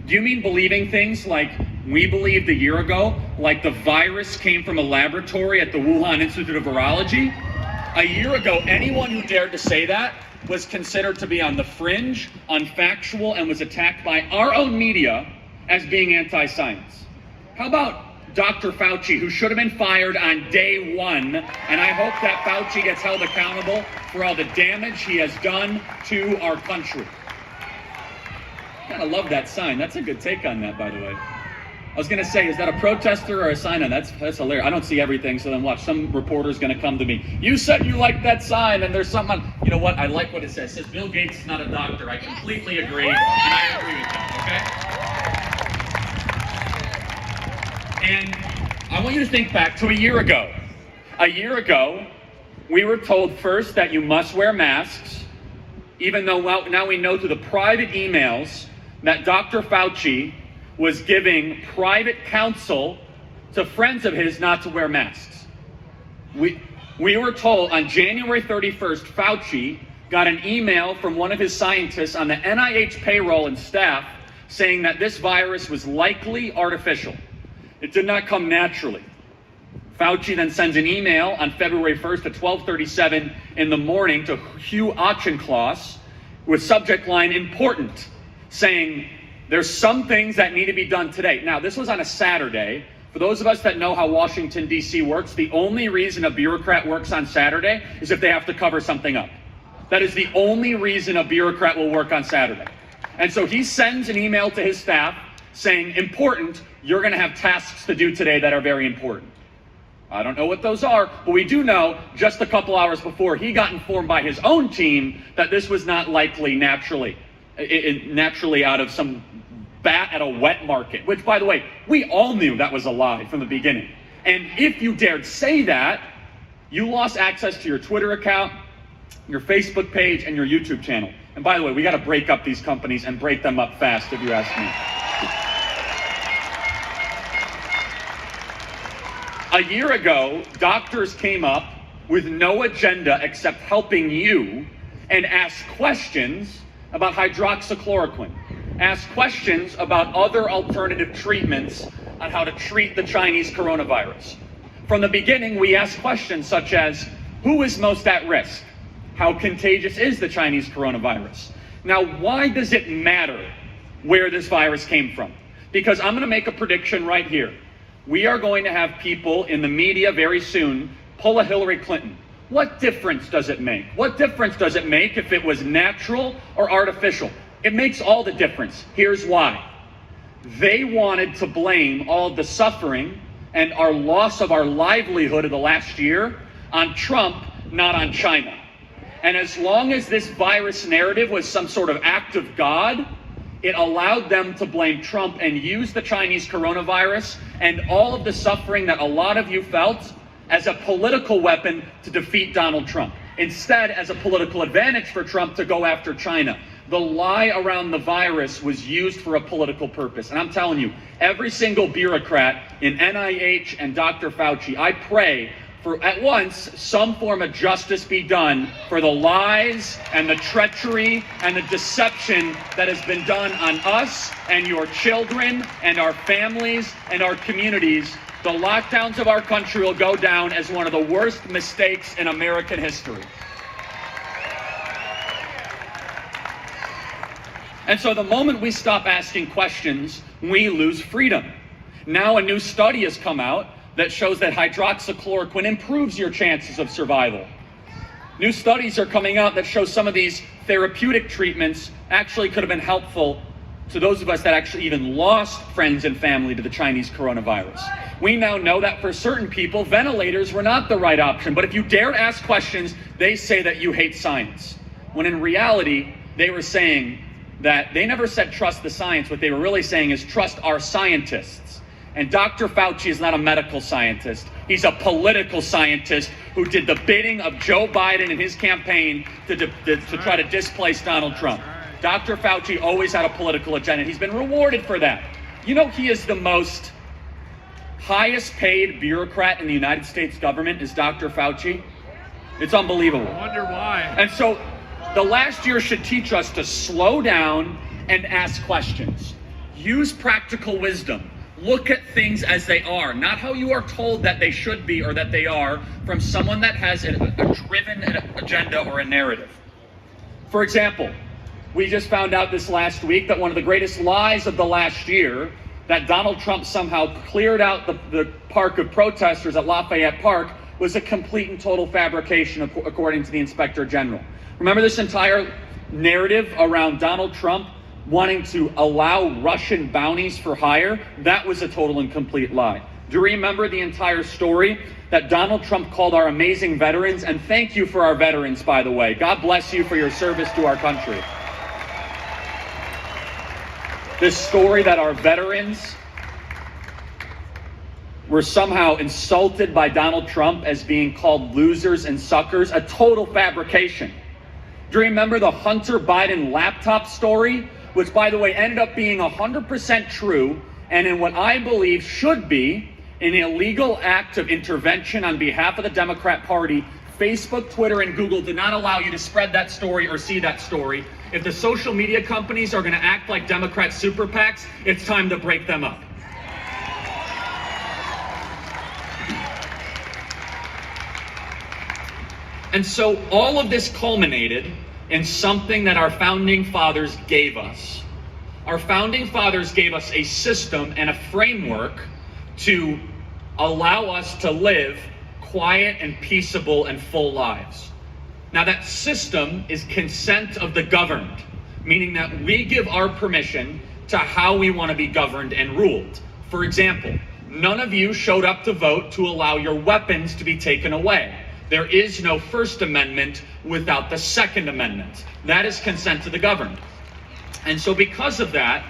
Do you mean believing things like we believed a year ago, like the virus came from a laboratory at the Wuhan Institute of Virology? A year ago, anyone who dared to say that was considered to be on the fringe, unfactual, and was attacked by our own media as being anti-science. How about Dr. Fauci, who should have been fired on day one, and I hope that Fauci gets held accountable for all the damage he has done to our country. Kind of love that sign. That's a good take on that, by the way. I was going to say, is that a protester or a sign? And that's hilarious. I don't see everything, so then watch. Some reporter's going to come to me. You said you liked that sign, and there's something on. You know what? I like what it says. It says Bill Gates is not a doctor. I completely agree, and I agree with that, okay? And I want you to think back to a year ago. A year ago, we were told first that you must wear masks, even though now we know through the private emails that Dr. Fauci was giving private counsel to friends of his not to wear masks. We were told on January 31st, Fauci got an email from one of his scientists on the NIH payroll and staff saying that this virus was likely artificial. It did not come naturally. Fauci then sends an email on February 1st at 12:37 in the morning to Hugh Auchincloss with subject line important, saying, there's some things that need to be done today. Now, this was on a Saturday. For those of us that know how Washington, D.C. works, the only reason a bureaucrat works on Saturday is if they have to cover something up. That is the only reason a bureaucrat will work on Saturday. And so he sends an email to his staff saying, important, you're going to have tasks to do today that are very important. I don't know what those are, but we do know just a couple hours before he got informed by his own team that this was not likely naturally out of some bat at a wet market, which, by the way, we all knew that was a lie from the beginning. And if you dared say that, you lost access to your Twitter account, your Facebook page, and your YouTube channel. And by the way, we got to break up these companies and break them up fast, if you ask me. A year ago, doctors came up with no agenda except helping you and asked questions about hydroxychloroquine, ask questions about other alternative treatments on how to treat the Chinese coronavirus. From the beginning, we asked questions such as, who is most at risk? How contagious is the Chinese coronavirus? Now, why does it matter where this virus came from? Because I'm going to make a prediction right here. We are going to have people in the media very soon pull a Hillary Clinton. What difference does it make? What difference does it make if it was natural or artificial? It makes all the difference. Here's why. They wanted to blame all of the suffering and our loss of our livelihood of the last year on Trump, not on China. And as long as this virus narrative was some sort of act of God, it allowed them to blame Trump and use the Chinese coronavirus and all of the suffering that a lot of you felt as a political weapon to defeat Donald Trump, instead as a political advantage for Trump to go after China. The lie around the virus was used for a political purpose. And I'm telling you, every single bureaucrat in NIH and Dr. Fauci, I pray for at once some form of justice be done for the lies and the treachery and the deception that has been done on us and your children and our families and our communities. The lockdowns of our country will go down as one of the worst mistakes in American history. And so the moment we stop asking questions, we lose freedom. Now a new study has come out that shows that hydroxychloroquine improves your chances of survival. New studies are coming out that show some of these therapeutic treatments actually could have been helpful to those of us that actually even lost friends and family to the Chinese coronavirus. We now know that for certain people, ventilators were not the right option. But if you dare to ask questions, they say that you hate science. When in reality, they were saying that they never said trust the science. What they were really saying is trust our scientists. And Dr. Fauci is not a medical scientist. He's a political scientist who did the bidding of Joe Biden and his campaign to try to displace Donald Trump. Dr. Fauci always had a political agenda. He's been rewarded for that. You know, he is the most highest paid bureaucrat in the United States government is Dr. Fauci. It's unbelievable. I wonder why. And so the last year should teach us to slow down and ask questions. Use practical wisdom. Look at things as they are, not how you are told that they should be or that they are from someone that has a driven agenda or a narrative. For example, we just found out this last week that one of the greatest lies of the last year, that Donald Trump somehow cleared out the park of protesters at Lafayette Park, was a complete and total fabrication according to the Inspector General. Remember this entire narrative around Donald Trump wanting to allow Russian bounties for hire? That was a total and complete lie. Do you remember the entire story that Donald Trump called our amazing veterans? And thank you for our veterans, by the way. God bless you for your service to our country. This story that our veterans were somehow insulted by Donald Trump as being called losers and suckers, a total fabrication. Do you remember the Hunter Biden laptop story, which, by the way, ended up being 100% true, and in what I believe should be an illegal act of intervention on behalf of the Democrat Party? Facebook, Twitter, and Google did not allow you to spread that story or see that story. If the social media companies are going to act like Democrat super PACs, it's time to break them up. And so all of this culminated in something that our founding fathers gave us. Our founding fathers gave us a system and a framework to allow us to live quiet and peaceable and full lives. Now that system is consent of the governed, meaning that we give our permission to how we want to be governed and ruled. For example, none of you showed up to vote to allow your weapons to be taken away. There is no First Amendment without the Second Amendment. That is consent to the governed. And so because of that,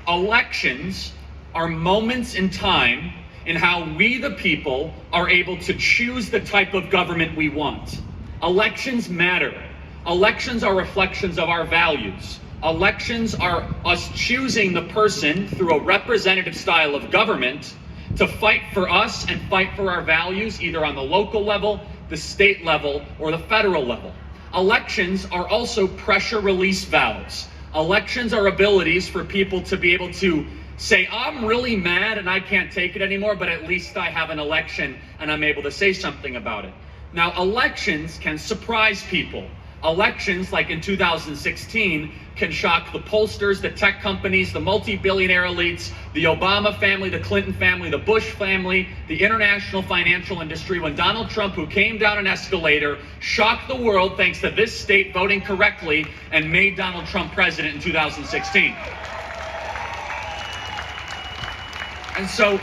elections are moments in time in how we, the people, are able to choose the type of government we want. Elections matter. Elections are reflections of our values. Elections are us choosing the person through a representative style of government to fight for us and fight for our values, either on the local level, the state level, or the federal level. Elections are also pressure release valves. Elections are abilities for people to be able to say, I'm really mad and I can't take it anymore, but at least I have an election and I'm able to say something about it. Now, elections can surprise people. Elections, like in 2016, can shock the pollsters, the tech companies, the multi-billionaire elites, the Obama family, the Clinton family, the Bush family, the international financial industry, when Donald Trump, who came down an escalator, shocked the world thanks to this state voting correctly and made Donald Trump president in 2016. And so,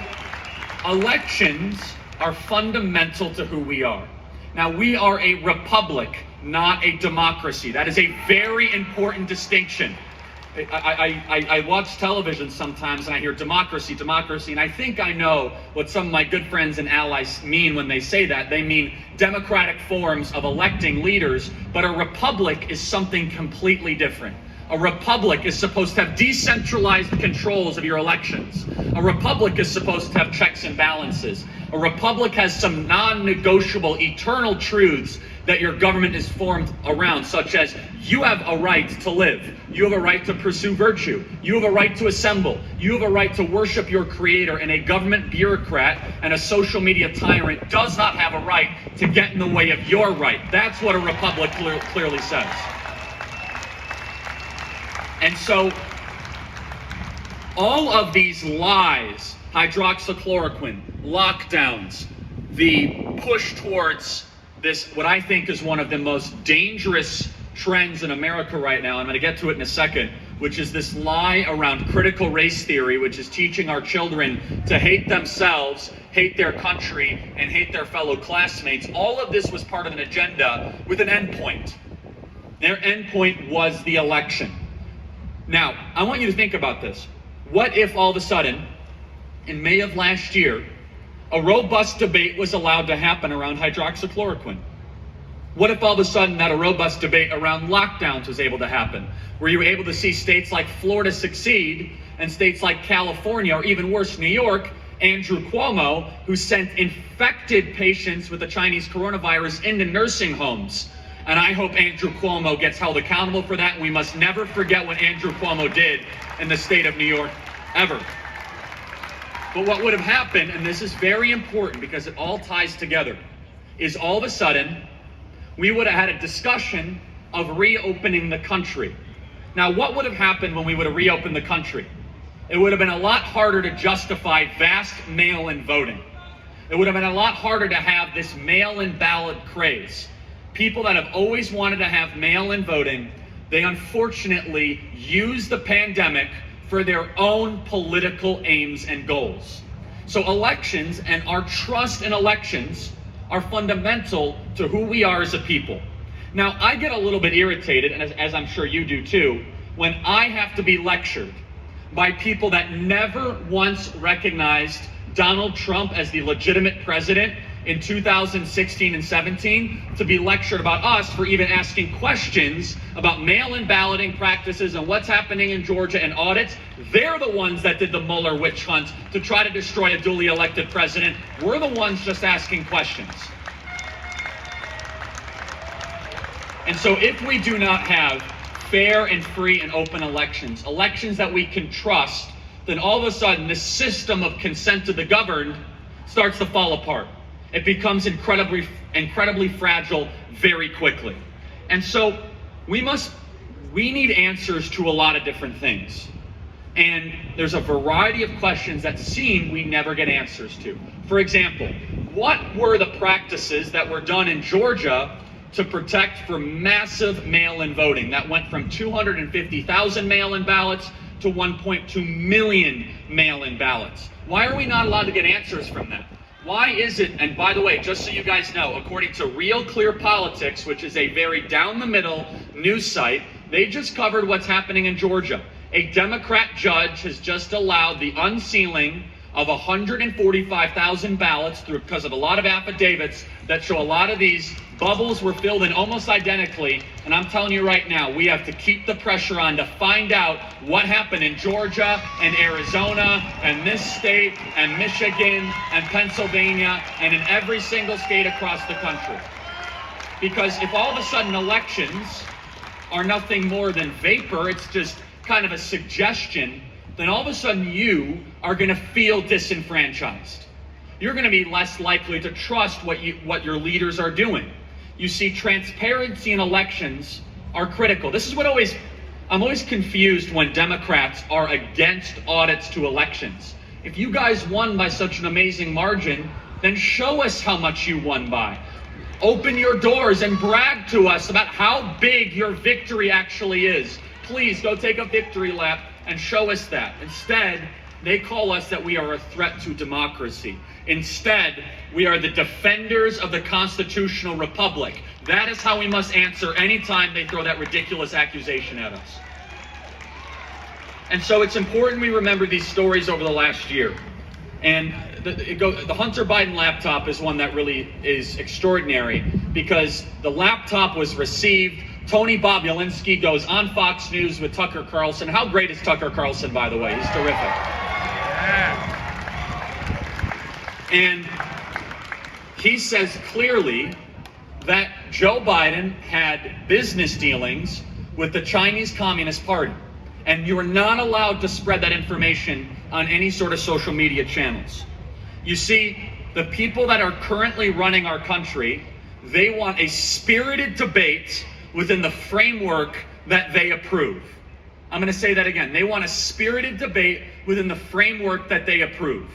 elections are fundamental to who we are. Now, we are a republic, not a democracy. That is a very important distinction. I watch television sometimes and I hear democracy, and I think I know what some of my good friends and allies mean when they say that. They mean democratic forms of electing leaders, but a republic is something completely different. A republic is supposed to have decentralized controls of your elections. A republic is supposed to have checks and balances. A republic has some non-negotiable eternal truths that your government is formed around, such as you have a right to live, you have a right to pursue virtue, you have a right to assemble, you have a right to worship your creator, and a government bureaucrat and a social media tyrant does not have a right to get in the way of your right. That's what a republic clearly says. And so, all of these lies, hydroxychloroquine, lockdowns, the push towards this, what I think is one of the most dangerous trends in America right now, I'm going to get to it in a second, which is this lie around critical race theory, which is teaching our children to hate themselves, hate their country, and hate their fellow classmates. All of this was part of an agenda with an endpoint. Their endpoint was the election. Now, I want you to think about this. What if all of a sudden, in May of last year, a robust debate was allowed to happen around hydroxychloroquine? What if all of a sudden that a robust debate around lockdowns was able to happen, where you were able to see states like Florida succeed and states like California, or even worse, New York, Andrew Cuomo, who sent infected patients with the Chinese coronavirus into nursing homes? And I hope Andrew Cuomo gets held accountable for that, and we must never forget what Andrew Cuomo did in the state of New York, ever. But what would have happened, and this is very important because it all ties together, is all of a sudden, we would have had a discussion of reopening the country. Now, what would have happened when we would have reopened the country? It would have been a lot harder to justify vast mail-in voting. It would have been a lot harder to have this mail-in ballot craze. People that have always wanted to have mail-in voting, they unfortunately use the pandemic for their own political aims and goals. So elections and our trust in elections are fundamental to who we are as a people. Now, I get a little bit irritated, and as I'm sure you do too, when I have to be lectured by people that never once recognized Donald Trump as the legitimate president in 2016 and 17, to be lectured about us for even asking questions about mail-in balloting practices and what's happening in Georgia and audits. They're the ones that did the Mueller witch hunt to try to destroy a duly elected president. We're the ones just asking questions. And so if we do not have fair and free and open elections, elections that we can trust, then all of a sudden this system of consent to the governed starts to fall apart. It becomes incredibly fragile very quickly. And so we need answers to a lot of different things. And there's a variety of questions that seem we never get answers to. For example, what were the practices that were done in Georgia to protect for massive mail-in voting? That went from 250,000 mail-in ballots to 1.2 million mail-in ballots. Why are we not allowed to get answers from that? Why is it, and by the way, just so you guys know, according to Real Clear Politics, which is a very down-the-middle news site, they just covered what's happening in Georgia. A Democrat judge has just allowed the unsealing of 145,000 ballots because of a lot of affidavits that show a lot of these bubbles were filled in almost identically. And I'm telling you right now, we have to keep the pressure on to find out what happened in Georgia and Arizona and this state and Michigan and Pennsylvania and in every single state across the country. Because if all of a sudden elections are nothing more than vapor, it's just kind of a suggestion, then all of a sudden you are going to feel disenfranchised. You're going to be less likely to trust what your leaders are doing. You see, transparency in elections are critical. This is what I'm always confused when Democrats are against audits to elections. If you guys won by such an amazing margin, then show us how much you won by. Open your doors and brag to us about how big your victory actually is. Please go take a victory lap and show us that. Instead, they call us that we are a threat to democracy. Instead, we are the defenders of the constitutional republic. That is how we must answer anytime they throw that ridiculous accusation at us. And so it's important we remember these stories over the last year. And the Hunter Biden laptop is one that really is extraordinary because the laptop was received. Tony Bobulinski goes on Fox News with Tucker Carlson. How great is Tucker Carlson, by the way? He's terrific. Yeah. And he says clearly that Joe Biden had business dealings with the Chinese Communist Party. And you are not allowed to spread that information on any sort of social media channels. You see, the people that are currently running our country, they want a spirited debate within the framework that they approve. I'm going to say that again. They want a spirited debate within the framework that they approve.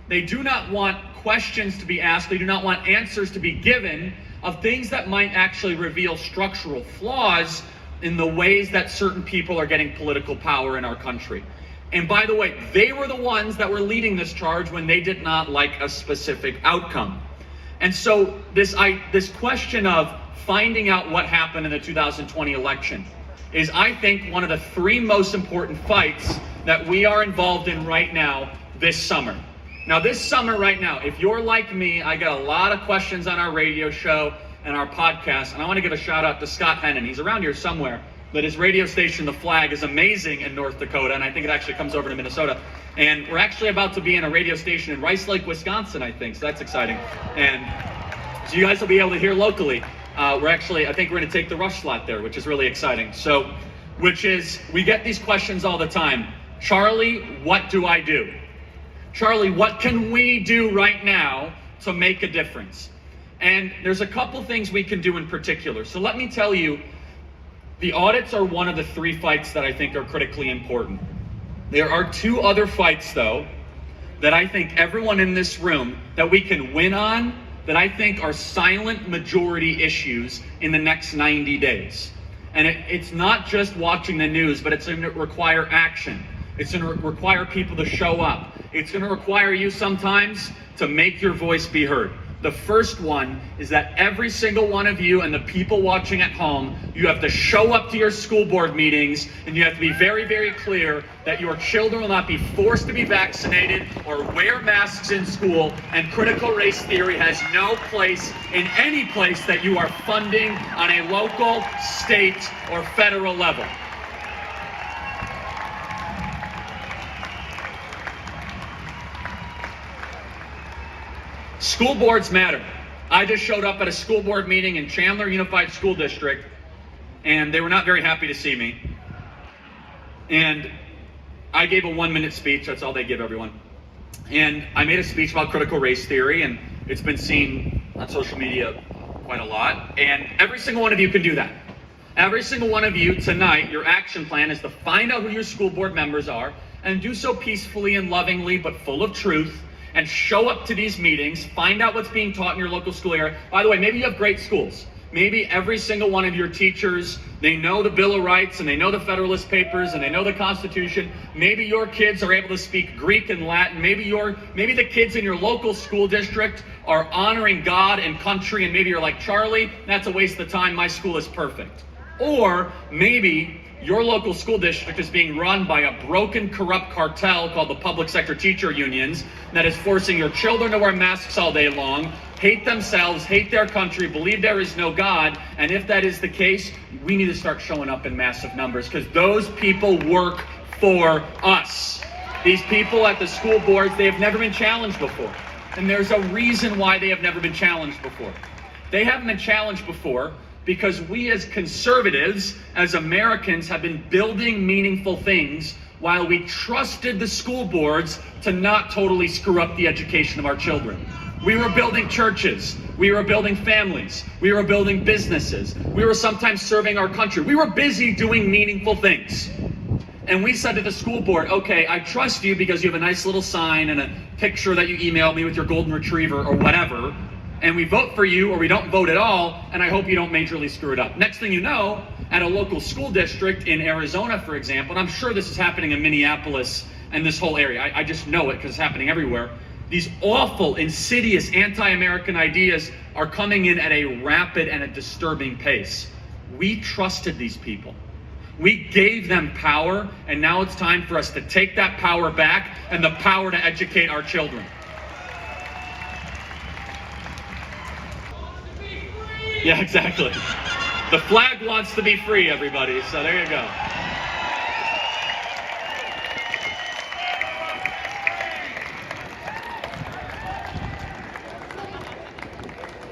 They do not want questions to be asked. They do not want answers to be given of things that might actually reveal structural flaws in the ways that certain people are getting political power in our country. And by the way, they were the ones that were leading this charge when they did not like a specific outcome. And so this question of finding out what happened in the 2020 election is, I think, one of the three most important fights that we are involved in right now this summer. Now, this summer right now, if you're like me, I get a lot of questions on our radio show and our podcast, and I want to give a shout out to Scott Hennon. He's around here somewhere, but his radio station, The Flag, is amazing in North Dakota, and I think it actually comes over to Minnesota. And we're actually about to be in a radio station in Rice Lake, Wisconsin, I think, so that's exciting. And so you guys will be able to hear locally. I think we're going to take the rush slot there, which is really exciting. So, we get these questions all the time. Charlie, what do I do? Charlie, what can we do right now to make a difference? And there's a couple things we can do in particular. So let me tell you, the audits are one of the three fights that I think are critically important. There are two other fights, though, that I think everyone in this room that we can win on, that I think are silent majority issues in the next 90 days. And it's not just watching the news, but it's going to require action. It's going to require people to show up. It's going to require you sometimes to make your voice be heard. The first one is that every single one of you and the people watching at home, you have to show up to your school board meetings, and you have to be very, very clear that your children will not be forced to be vaccinated or wear masks in school, and critical race theory has no place in any place that you are funding on a local, state, or federal level. School boards matter. I just showed up at a school board meeting in Chandler Unified School District, and they were not very happy to see me. And I gave a 1-minute speech. That's all they give everyone. And I made a speech about critical race theory, and it's been seen on social media quite a lot. And every single one of you can do that. Every single one of you tonight, your action plan is to find out who your school board members are and do so peacefully and lovingly, but full of truth. And show up to these meetings, find out what's being taught in your local school area. By the way, maybe you have great schools. Maybe every single one of your teachers, they know the Bill of Rights, and they know the Federalist Papers, and they know the Constitution. Maybe your kids are able to speak Greek and Latin. Maybe the kids in your local school district are honoring God and country, and maybe you're like, Charlie, that's a waste of time. My school is perfect. Or maybe your local school district is being run by a broken, corrupt cartel called the public sector teacher unions that is forcing your children to wear masks all day long, hate themselves, hate their country, believe there is no God. And if that is the case, we need to start showing up in massive numbers, because those people work for us. These people at the school boards, they have never been challenged before. And there's a reason why they have never been challenged before. They haven't been challenged before because we as conservatives, as Americans, have been building meaningful things while we trusted the school boards to not totally screw up the education of our children. We were building churches, we were building families, we were building businesses, we were sometimes serving our country. We were busy doing meaningful things. And we said to the school board, okay, I trust you because you have a nice little sign and a picture that you emailed me with your golden retriever or whatever, and we vote for you or we don't vote at all, and I hope you don't majorly screw it up. Next thing you know, at a local school district in Arizona, for example, and I'm sure this is happening in Minneapolis and this whole area, I just know it because it's happening everywhere, these awful, insidious, anti-American ideas are coming in at a rapid and a disturbing pace. We trusted these people. We gave them power, and now it's time for us to take that power back and the power to educate our children. Yeah, exactly. The flag wants to be free, everybody, so there you go.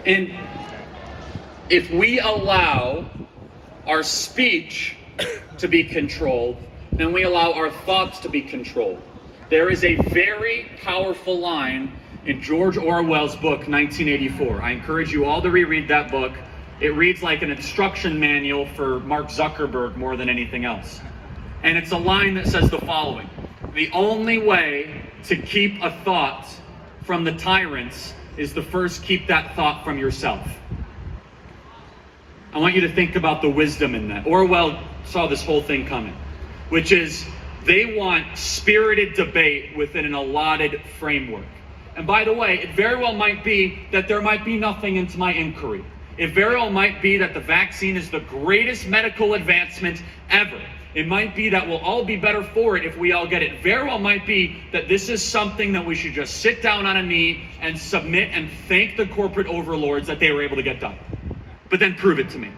And if we allow our speech to be controlled, then we allow our thoughts to be controlled. There is a very powerful line in George Orwell's book, 1984. I encourage you all to reread that book. It reads like an instruction manual for Mark Zuckerberg more than anything else. And it's a line that says the following: the only way to keep a thought from the tyrants is to first keep that thought from yourself. I want you to think about the wisdom in that. Orwell saw this whole thing coming, which is they want spirited debate within an allotted framework. And by the way, it very well might be that there might be nothing into my inquiry. It very well might be that the vaccine is the greatest medical advancement ever. It might be that we'll all be better for it if we all get it. Very well might be that this is something that we should just sit down on a knee and submit and thank the corporate overlords that they were able to get done. But then prove it to me.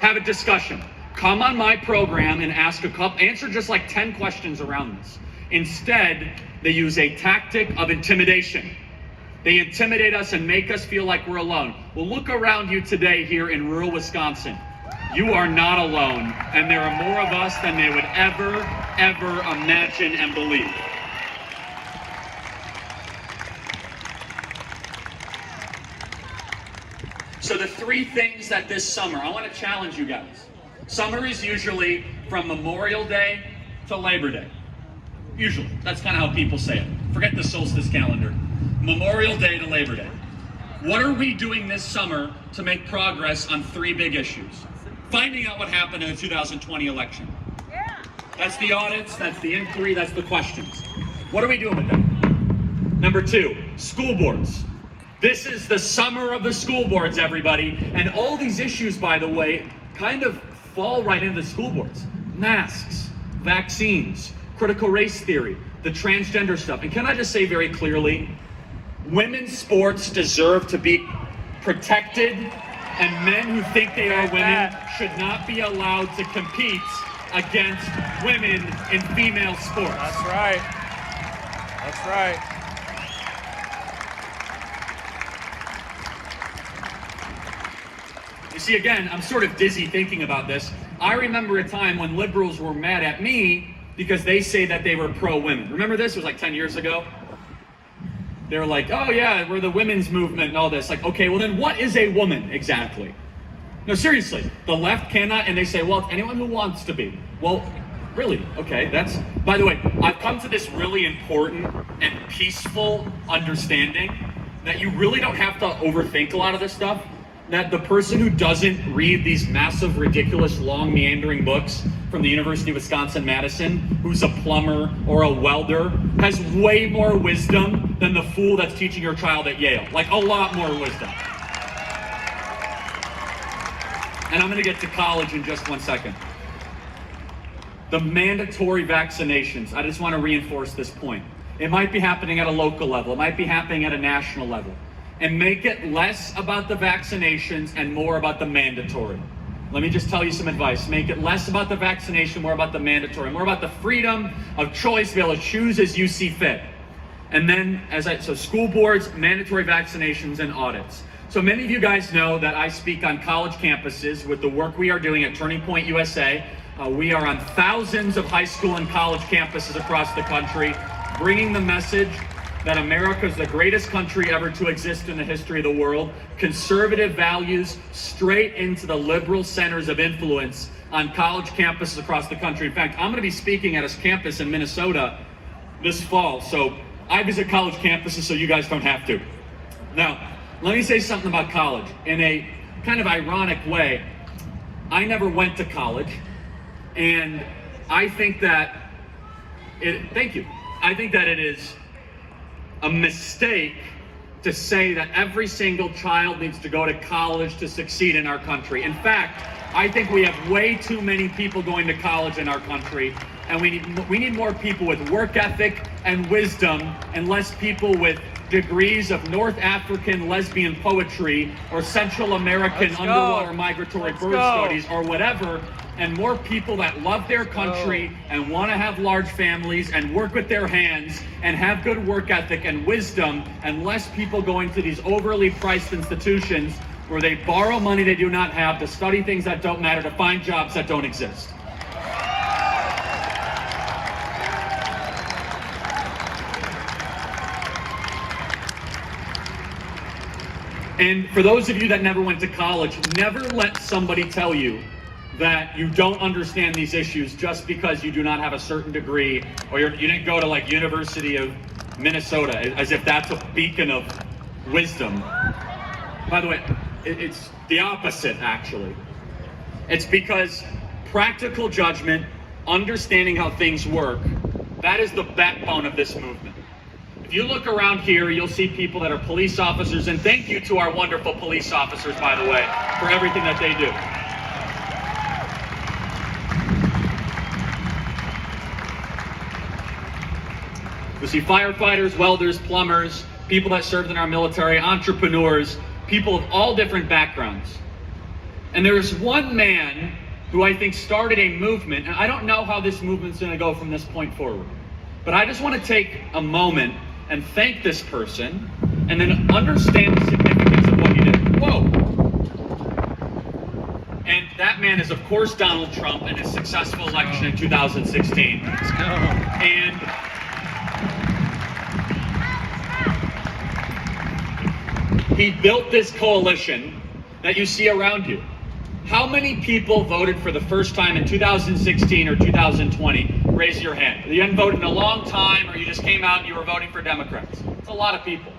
Have a discussion. Come on my program and answer just like 10 questions around this. Instead, they use a tactic of intimidation. They intimidate us and make us feel like we're alone. Well, look around you today here in rural Wisconsin. You are not alone, and there are more of us than they would ever imagine and believe. So the three things that this summer, I want to challenge you guys. Summer is usually from Memorial Day to Labor Day. Usually, that's kind of how people say it. Forget the solstice calendar. Memorial Day to Labor Day. What are we doing this summer to make progress on three big issues? Finding out what happened in the 2020 election. That's the audits, that's the inquiry, that's the questions. What are we doing with them? Number two, school boards. This is the summer of the school boards, everybody. And all these issues, by the way, kind of fall right into the school boards. Masks, vaccines, critical race theory, the transgender stuff. And can I just say very clearly, women's sports deserve to be protected, and men who think they are women should not be allowed to compete against women in female sports. That's right. That's right. You see, again, I'm sort of dizzy thinking about this. I remember a time when liberals were mad at me because they say that they were pro-women. Remember this? It was like 10 years ago. They were like, oh yeah, we're the women's movement and all this. Like, okay, well then what is a woman exactly? No, seriously, the left cannot, and they say, well, it's anyone who wants to be. Well, really? Okay, that's, by the way, I've come to this really important and peaceful understanding that you really don't have to overthink a lot of this stuff. That the person who doesn't read these massive, ridiculous, long, meandering books from the University of Wisconsin-Madison, who's a plumber or a welder, has way more wisdom than the fool that's teaching your child at Yale. Like, a lot more wisdom. And I'm gonna get to college in just 1 second. The mandatory vaccinations, I just wanna reinforce this point. It might be happening at a local level, it might be happening at a national level. And make it less about the vaccinations and more about the mandatory. Let me just tell you some advice. Make it less about the vaccination, more about the mandatory, more about the freedom of choice to be able to choose as you see fit. And then, so school boards, mandatory vaccinations, and audits. So many of you guys know that I speak on college campuses with the work we are doing at Turning Point USA. We are on thousands of high school and college campuses across the country, bringing the message that America is the greatest country ever to exist in the history of the world. Conservative values straight into the liberal centers of influence on college campuses across the country. In fact, I'm going to be speaking at a campus in Minnesota this fall. So I visit college campuses so you guys don't have to. Now, let me say something about college. In a kind of ironic way, I never went to college, and I think that I think that it is a mistake to say that every single child needs to go to college to succeed in our country. In fact, I think we have way too many people going to college in our country, and we need more people with work ethic and wisdom, and less people with degrees of North African lesbian poetry or Central American underwater migratory bird studies or whatever, and more people that love their country and want to have large families and work with their hands and have good work ethic and wisdom, and less people going to these overly priced institutions where they borrow money they do not have to study things that don't matter, to find jobs that don't exist. And for those of you that never went to college, never let somebody tell you that you don't understand these issues just because you do not have a certain degree, or you didn't go to like University of Minnesota, as if that's a beacon of wisdom. By the way, it's the opposite, actually. It's because practical judgment, understanding how things work, that is the backbone of this movement. If you look around here, you'll see people that are police officers, and thank you to our wonderful police officers, by the way, for everything that they do. We see firefighters, welders, plumbers, people that served in our military, entrepreneurs, people of all different backgrounds. And there's one man who I think started a movement, and I don't know how this movement's going to go from this point forward, but I just want to take a moment and thank this person and then understand the significance of what he did. Whoa! And that man is, of course, Donald Trump and his successful election in 2016. Let's go. And he built this coalition that you see around you. How many people voted for the first time in 2016 or 2020? Raise your hand. You hadn't voted in a long time, or you just came out and you were voting for Democrats. It's a lot of people.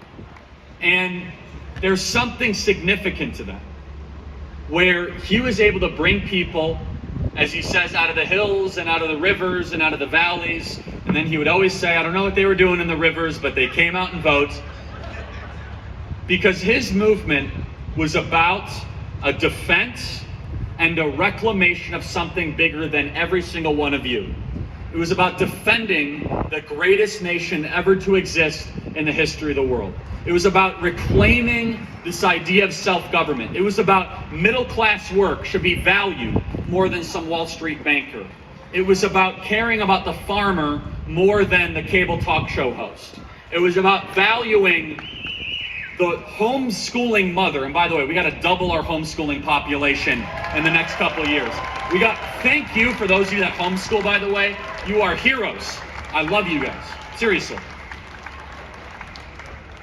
And there's something significant to that, where he was able to bring people, as he says, out of the hills and out of the rivers and out of the valleys. And then he would always say, I don't know what they were doing in the rivers, but they came out and voted. Because his movement was about a defense and a reclamation of something bigger than every single one of you. It was about defending the greatest nation ever to exist in the history of the world. It was about reclaiming this idea of self-government. It was about middle-class work should be valued more than some Wall Street banker. It was about caring about the farmer more than the cable talk show host. It was about valuing the homeschooling mother, and by the way, we got to double our homeschooling population in the next couple of years. Thank you for those of you that homeschool, by the way. You are heroes. I love you guys. Seriously.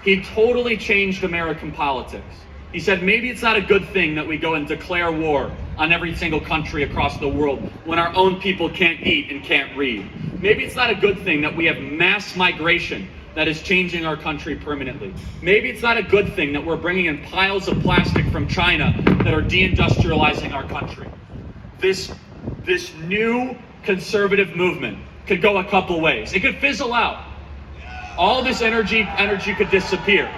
He totally changed American politics. He said, maybe it's not a good thing that we go and declare war on every single country across the world when our own people can't eat and can't read. Maybe it's not a good thing that we have mass migration that is changing our country permanently. Maybe it's not a good thing that we're bringing in piles of plastic from China that are deindustrializing our country. This new conservative movement could go a couple ways. It could fizzle out. All this energy could disappear.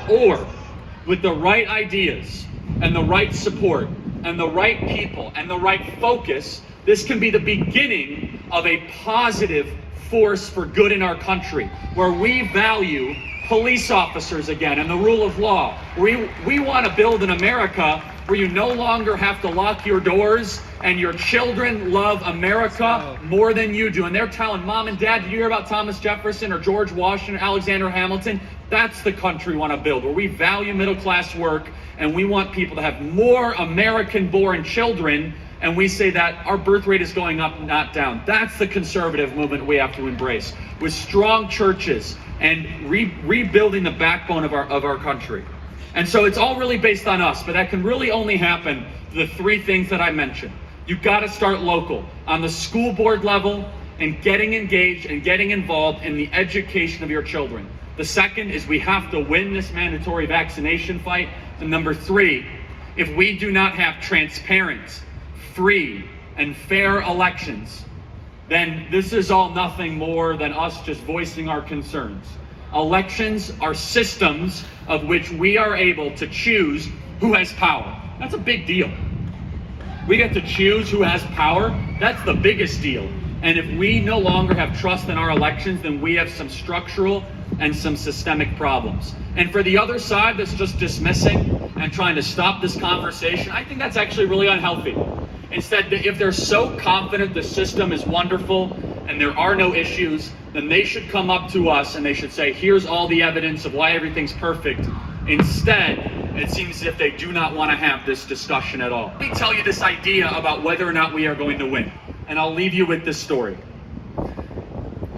Or with the right ideas and the right support and the right people and the right focus, this can be the beginning of a positive force for good in our country, where we value police officers again and the rule of law. We want to build an America where you no longer have to lock your doors and your children love America more than you do. And they're telling mom and dad, did you hear about Thomas Jefferson or George Washington, Alexander Hamilton? That's the country we want to build, where we value middle-class work and we want people to have more American-born children. And we say that our birth rate is going up, not down. That's the conservative movement we have to embrace, with strong churches and rebuilding the backbone of our country. And so it's all really based on us, but that can really only happen the three things that I mentioned. You've got to start local, on the school board level, and getting engaged and getting involved in the education of your children. The second is we have to win this mandatory vaccination fight. And number three, if we do not have transparent, free, and fair elections, then this is all nothing more than us just voicing our concerns. Elections are systems of which we are able to choose who has power. That's a big deal. We get to choose who has power. That's the biggest deal. And if we no longer have trust in our elections, then we have some structural and some systemic problems. And for the other side that's just dismissing and trying to stop this conversation, I think that's actually really unhealthy. Instead, if they're so confident the system is wonderful and there are no issues, then they should come up to us and they should say, here's all the evidence of why everything's perfect. Instead, it seems as if they do not want to have this discussion at all. Let me tell you this idea about whether or not we are going to win. And I'll leave you with this story.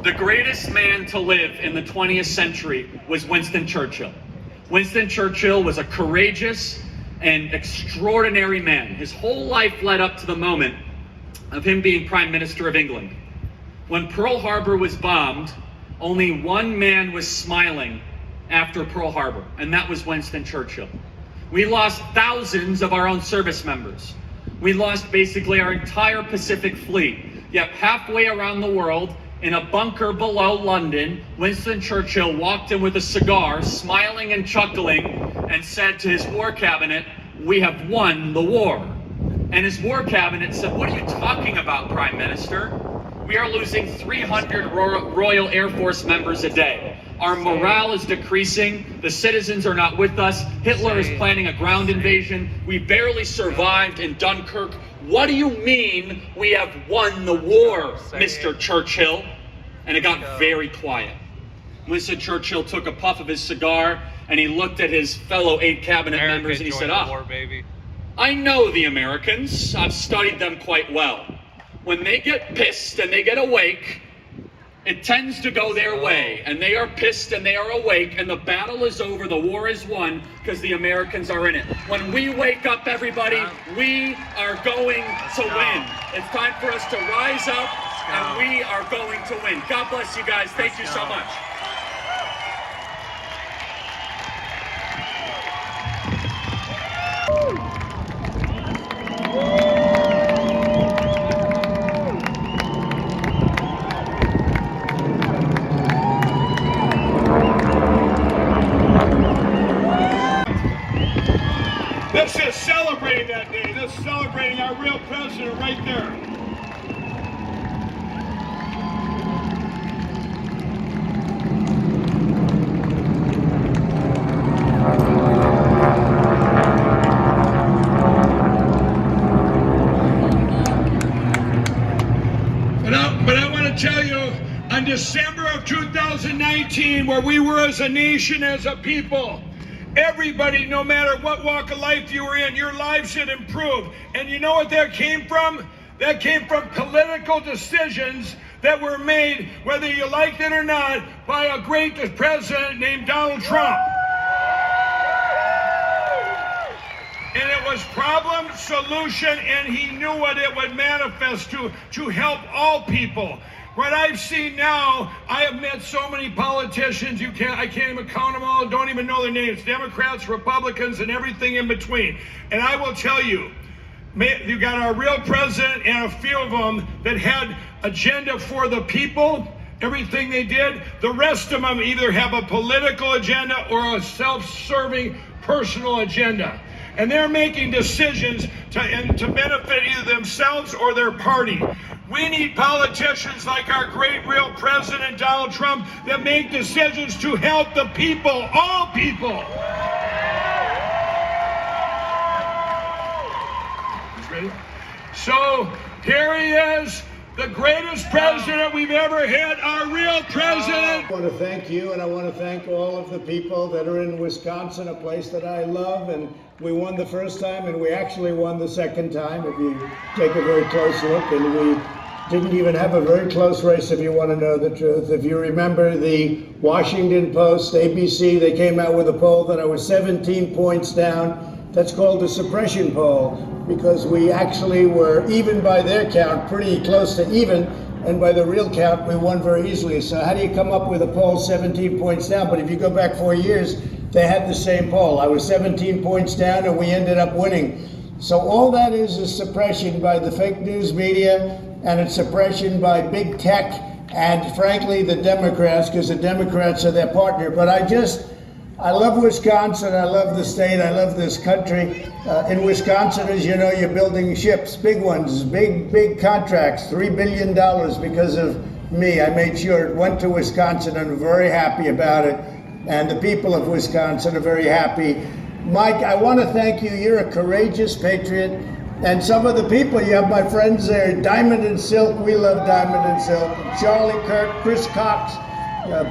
The greatest man to live in the 20th century was Winston Churchill. Winston Churchill was a courageous and extraordinary man. His whole life led up to the moment of him being Prime Minister of England. When Pearl Harbor was bombed, only one man was smiling after Pearl Harbor, and that was Winston Churchill. We lost thousands of our own service members. We lost basically our entire Pacific fleet. Yet halfway around the world, in a bunker below London, Winston Churchill walked in with a cigar, smiling and chuckling, and said to his war cabinet, "We have won the war." And his war cabinet said, "What are you talking about, Prime Minister? We are losing 300 Royal Air Force members a day. Our morale is decreasing. The citizens are not with us. Hitler is planning a ground invasion. We barely survived in Dunkirk. What do you mean we have won the war, Mr. Churchill?" And it got very quiet. Winston Churchill took a puff of his cigar and he looked at his fellow 8 cabinet members and he said, "I know the Americans. I've studied them quite well. When they get pissed and they get awake, it tends to go their way, and they are pissed and they are awake, and the battle is over, the war is won, because the Americans are in it. When we wake up, everybody, we are going to win. It's time for us to rise up, and we are going to win." God bless you guys. Thank you so much. This is celebrating that day. This is celebrating our real president right there. But I want to tell you, on December of 2019, where we were as a nation, as a people, everybody, no matter what walk of life you were in, your lives had improved. And you know what that came from? That came from political decisions that were made, whether you liked it or not, by a great president named Donald Trump. And it was problem, solution, and he knew what it would manifest to help all people. What I've seen now, I have met so many politicians, I can't even count them all, don't even know their names, Democrats, Republicans, and everything in between. And I will tell you, you got our real president and a few of them that had agenda for the people, everything they did. The rest of them either have a political agenda or a self-serving personal agenda. And they're making decisions to benefit either themselves or their party. We need politicians like our great real president, Donald Trump, that make decisions to help the people, all people. Ready? So here he is, the greatest president we've ever had, our real president. I want to thank you, and I want to thank all of the people that are in Wisconsin, a place that I love. And we won the first time, and we actually won the second time, if you take a very close look. And we didn't even have a very close race, if you want to know the truth. If you remember the Washington Post, ABC, they came out with a poll that I was 17 points down. That's called a suppression poll, because we actually were, even by their count, pretty close to even, and by the real count, we won very easily. So how do you come up with a poll 17 points down? But if you go back 4 years, they had the same poll. I was 17 points down, and we ended up winning. So all that is suppression by the fake news media, and it's suppression by big tech, and frankly, the Democrats, because the Democrats are their partner. But I love Wisconsin, I love the state, I love this country. In Wisconsin, as you know, you're building ships, big ones, big contracts, $3 billion because of me. I made sure it went to Wisconsin, and I'm very happy about it. And the people of Wisconsin are very happy. Mike, I want to thank you. You're a courageous patriot. And some of the people, you have my friends there, Diamond and Silk, we love Diamond and Silk. Charlie Kirk, Chris Cox.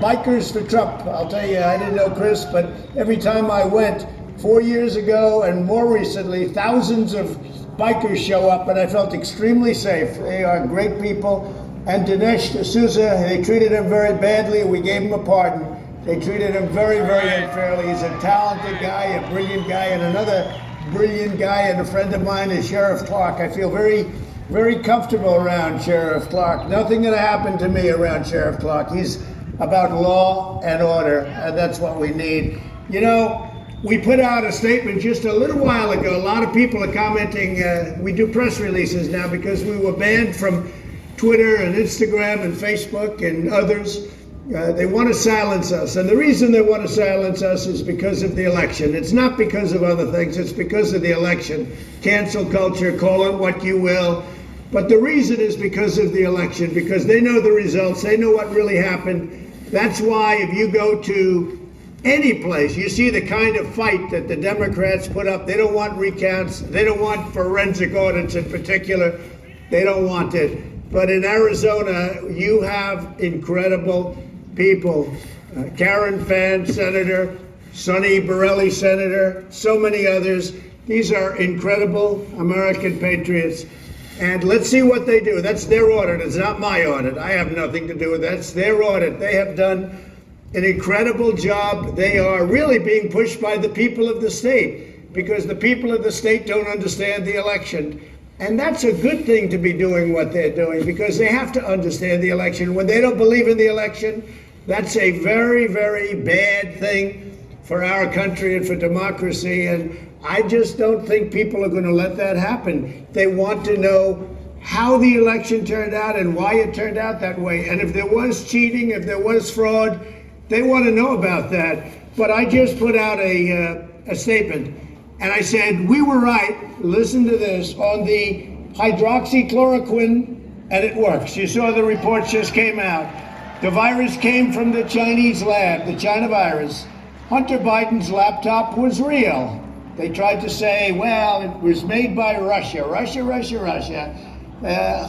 Bikers for Trump. I'll tell you, I didn't know Chris, but every time I went 4 years ago and more recently, thousands of bikers show up, and I felt extremely safe. They are great people. And Dinesh D'Souza, they treated him very badly. We gave him a pardon. They treated him very, very unfairly. He's a talented guy, a brilliant guy, and another brilliant guy and a friend of mine is Sheriff Clark. I feel very, very comfortable around Sheriff Clark. Nothing gonna happen to me around Sheriff Clark. He's about law and order, and that's what we need. You know, We put out a statement just a little while ago. A lot of people are commenting. We do press releases now because we were banned from Twitter and Instagram and Facebook and others. They want to silence us. And the reason they want to silence us is because of the election. It's not because of other things. It's because of the election. Cancel culture, call it what you will. But the reason is because of the election, because they know the results. They know what really happened. That's why if you go to any place, you see the kind of fight that the Democrats put up. They don't want recounts. They don't want forensic audits in particular. They don't want it. But in Arizona, you have incredible people. Karen Fann, Senator, Sonny Borelli, Senator, so many others. These are incredible American patriots. And let's see what they do. That's their audit. It's not my audit. I have nothing to do with that. It's their audit. They have done an incredible job. They are really being pushed by the people of the state because the people of the state don't understand the election. And that's a good thing to be doing what they're doing because they have to understand the election. When they don't believe in the election, that's a very, very bad thing for our country and for democracy. And I just don't think people are going to let that happen. They want to know how the election turned out and why it turned out that way. And if there was cheating, if there was fraud, they want to know about that. But I just put out a statement, and I said, we were right, listen to this, on the hydroxychloroquine, and it works. You saw the reports just came out. The virus came from the Chinese lab, the China virus. Hunter Biden's laptop was real. They tried to say, well, it was made by Russia.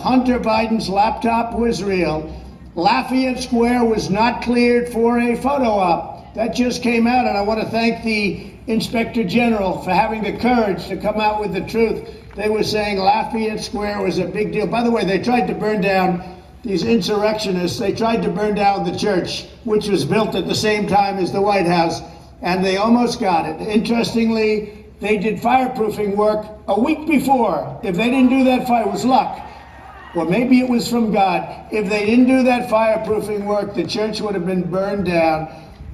Hunter Biden's laptop was real. Lafayette Square was not cleared for a photo op. That just came out, and I want to thank the Inspector General for having the courage to come out with the truth. They were saying Lafayette Square was a big deal. By the way, they tried to burn down, these insurrectionists, they tried to burn down the church, which was built at the same time as the White House, and they almost got it. Interestingly, they did fireproofing work a week before. If they didn't do that it was luck. Or maybe it was from God. If they didn't do that fireproofing work, the church would have been burned down.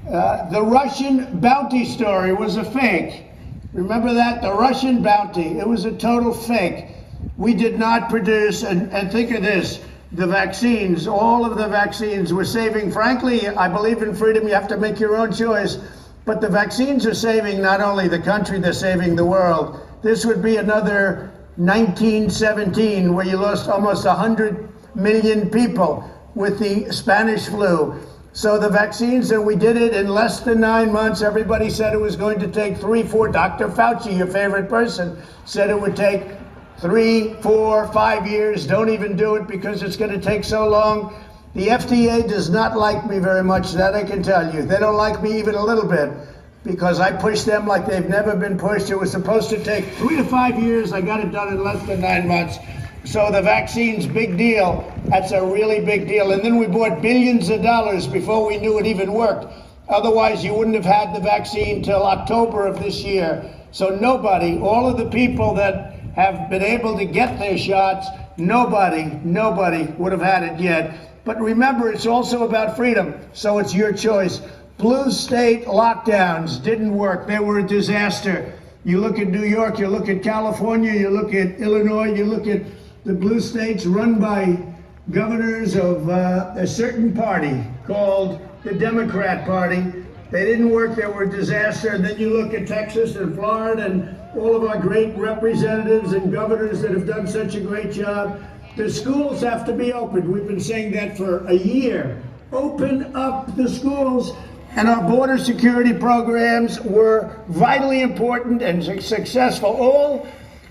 The Russian bounty story was a fake. Remember that? The Russian bounty. It was a total fake. We did not produce, and think of this, the vaccines, all of the vaccines we're saving. Frankly, I believe in freedom. You have to make your own choice. But the vaccines are saving not only the country, they're saving the world. This would be another 1917, where you lost almost 100 million people with the Spanish flu. So the vaccines, and we did it in less than 9 months. Everybody said it was going to take 3-4. Dr. Fauci, your favorite person, said it would take 3, 4, 5 years. Don't even do it because it's going to take so long. The FDA does not like me very much, that I can tell you. They don't like me even a little bit, because I pushed them like they've never been pushed. It was supposed to take 3 to 5 years. I got it done in less than 9 months. So the vaccine's big deal. That's a really big deal. And then we bought billions of dollars before we knew it even worked. Otherwise, you wouldn't have had the vaccine till October of this year. So nobody, all of the people that have been able to get their shots, nobody would have had it yet. But remember, it's also about freedom. So it's your choice. Blue state lockdowns didn't work. They were a disaster. You look at New York, you look at California, you look at Illinois, you look at the blue states run by governors of a certain party called the Democrat Party. They didn't work. They were a disaster. And then you look at Texas and Florida and all of our great representatives and governors that have done such a great job. The schools have to be open. We've been saying that for a year. Open up the schools. And our border security programs were vitally important and successful. All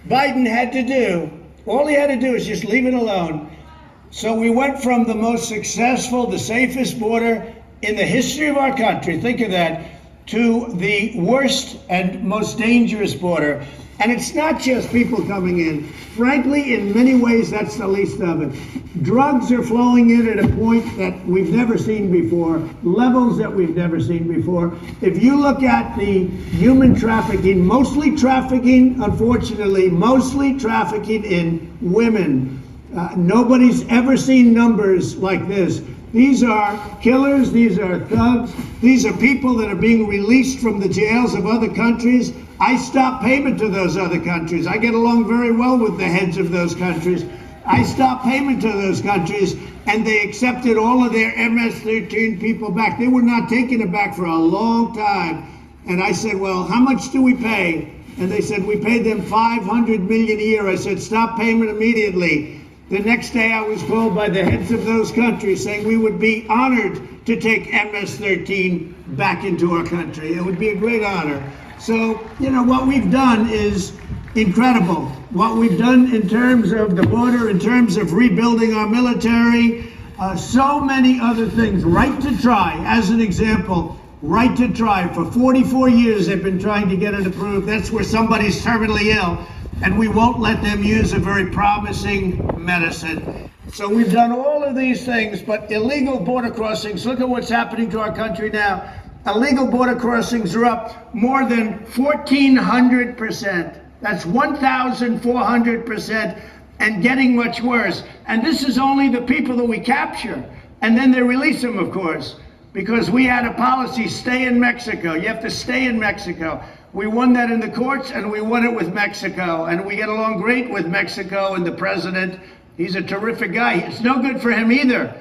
Biden had to do, all he had to do is just leave it alone. So we went from the most successful, the safest border in the history of our country, think of that, to the worst and most dangerous border. And it's not just people coming in. Frankly, in many ways, that's the least of it. Drugs are flowing in at a point that we've never seen before, levels that we've never seen before. If you look at the human trafficking, unfortunately, mostly trafficking in women. Nobody's ever seen numbers like this. These are killers, these are thugs, these are people that are being released from the jails of other countries. I stopped payment to those other countries. I get along very well with the heads of those countries. I stopped payment to those countries, and they accepted all of their MS-13 people back. They were not taking it back for a long time. And I said, well, how much do we pay? And they said, we paid them $500 million a year. I said, stop payment immediately. The next day I was called by the heads of those countries saying we would be honored to take MS-13 back into our country. It would be a great honor. So, you know, what we've done is incredible. What we've done in terms of the border, in terms of rebuilding our military, so many other things. Right to try, as an example. Right to try. For 44 years they've been trying to get it approved. That's where somebody's terminally ill, and we won't let them use a very promising medicine. So we've done all of these things, but illegal border crossings, look at what's happening to our country now. Illegal border crossings are up more than 1,400%. That's 1,400%, and getting much worse. And this is only the people that we capture. And then they release them, of course. Because we had a policy, stay in Mexico. You have to stay in Mexico. We won that in the courts, and we won it with Mexico. And we get along great with Mexico and the president. He's a terrific guy. It's no good for him either.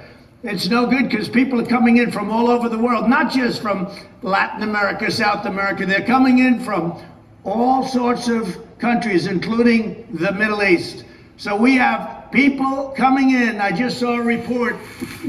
It's no good because people are coming in from all over the world, not just from Latin America, South America. They're coming in from all sorts of countries, including the Middle East. So we have people coming in. I just saw a report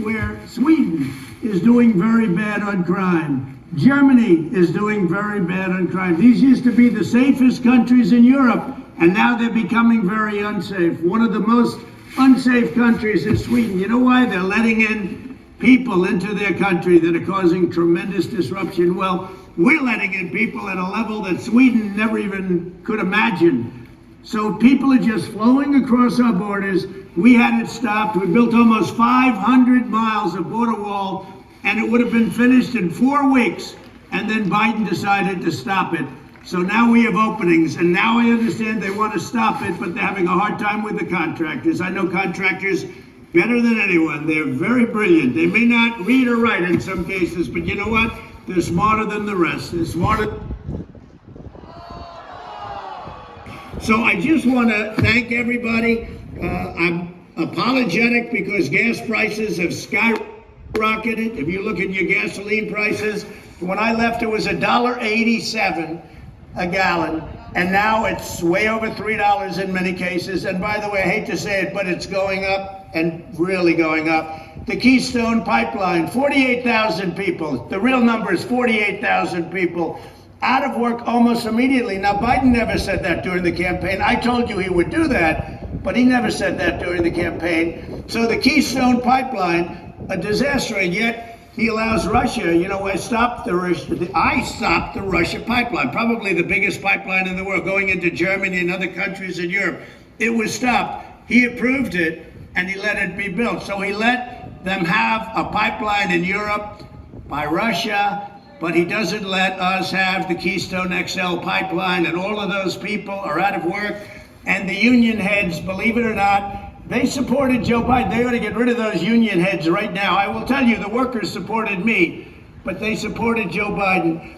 where Sweden is doing very bad on crime. Germany is doing very bad on crime. These used to be the safest countries in Europe, and now they're becoming very unsafe. One of the most unsafe countries is Sweden. You know why? They're letting in people into their country that are causing tremendous disruption. Well, we're letting in people at a level that Sweden never even could imagine. So people are just flowing across our borders. We had it stopped. We built almost 500 miles of border wall, and it would have been finished in 4 weeks. And then Biden decided to stop it. So now we have openings, and now I understand they want to stop it, but they're having a hard time with the contractors. I know contractors better than anyone. They're very brilliant. They may not read or write in some cases, but you know what? They're smarter than the rest. They're smarter. So I just want to thank everybody. I'm apologetic because gas prices have skyrocketed. If you look at your gasoline prices, when I left it was $1.87 a gallon, and now it's way over $3 in many cases. And by the way, I hate to say it, but it's going up, and really going up. The Keystone Pipeline, 48,000 people. The real number is 48,000 people out of work almost immediately. Now, Biden never said that during the campaign. I told you he would do that, but he never said that during the campaign. So the Keystone Pipeline, a disaster, and yet he allows Russia, you know, I stopped the Russia pipeline, probably the biggest pipeline in the world, going into Germany and other countries in Europe. It was stopped. He approved it, and he let it be built. So he let them have a pipeline in Europe by Russia, but he doesn't let us have the Keystone XL pipeline, and all of those people are out of work. And the union heads, believe it or not, they supported Joe Biden. They ought to get rid of those union heads right now. I will tell you, the workers supported me, but they supported Joe Biden.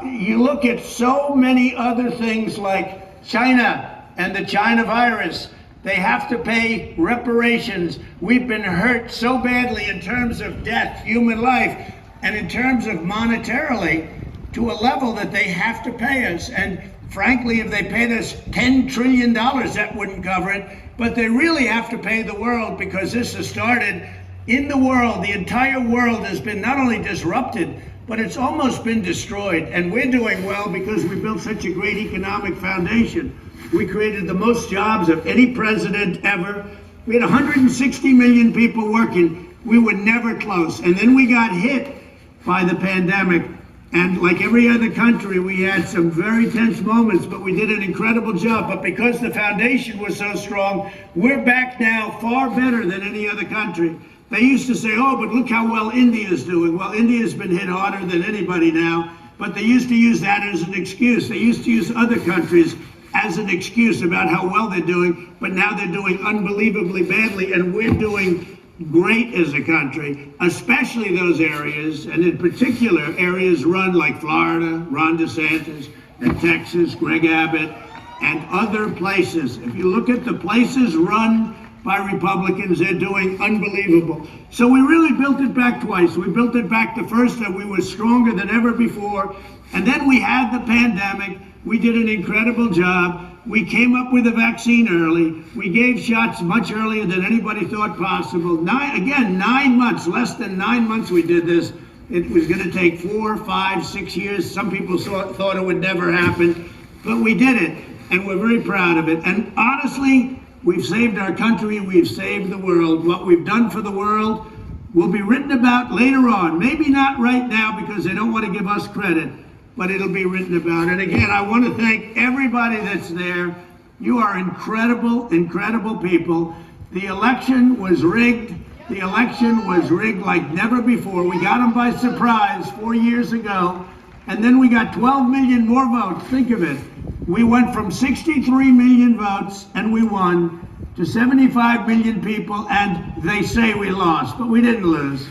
You look at so many other things like China and the China virus. They have to pay reparations. We've been hurt so badly in terms of death, human life, and in terms of monetarily, to a level that they have to pay us. And frankly, if they paid us $10 trillion, that wouldn't cover it. But they really have to pay the world, because this has started in the world. The entire world has been not only disrupted, but it's almost been destroyed. And we're doing well because we built such a great economic foundation. We created the most jobs of any president ever. We had 160 million people working. We were never close. And then we got hit by the pandemic. And like every other country, we had some very tense moments, but we did an incredible job. But because the foundation was so strong, we're back now far better than any other country. They used to say, oh, but look how well India's doing. Well, India's been hit harder than anybody now, but they used to use that as an excuse. They used to use other countries as an excuse about how well they're doing, but now they're doing unbelievably badly, and we're doing great as a country, especially those areas, and in particular areas run like Florida, Ron DeSantis, and Texas, Greg Abbott, and other places. If you look at the places run by Republicans, they're doing unbelievable. So we really built it back twice. We built it back the first that we were stronger than ever before, and then we had the pandemic. We did an incredible job. We came up with a vaccine early. We gave shots much earlier than anybody thought possible. 9 months, less than 9 months we did this. It was going to take 4, 5, 6 years. Some people thought it would never happen, but we did it, and we're very proud of it. And honestly, we've saved our country, we've saved the world. What we've done for the world will be written about later on. Maybe not right now because they don't want to give us credit, but it'll be written about. And again, I want to thank everybody that's there. You are incredible, incredible people. The election was rigged. The election was rigged like never before. We got them by surprise 4 years ago, and then we got 12 million more votes. Think of it. We went from 63 million votes, and we won, to 75 million people, and they say we lost, but we didn't lose.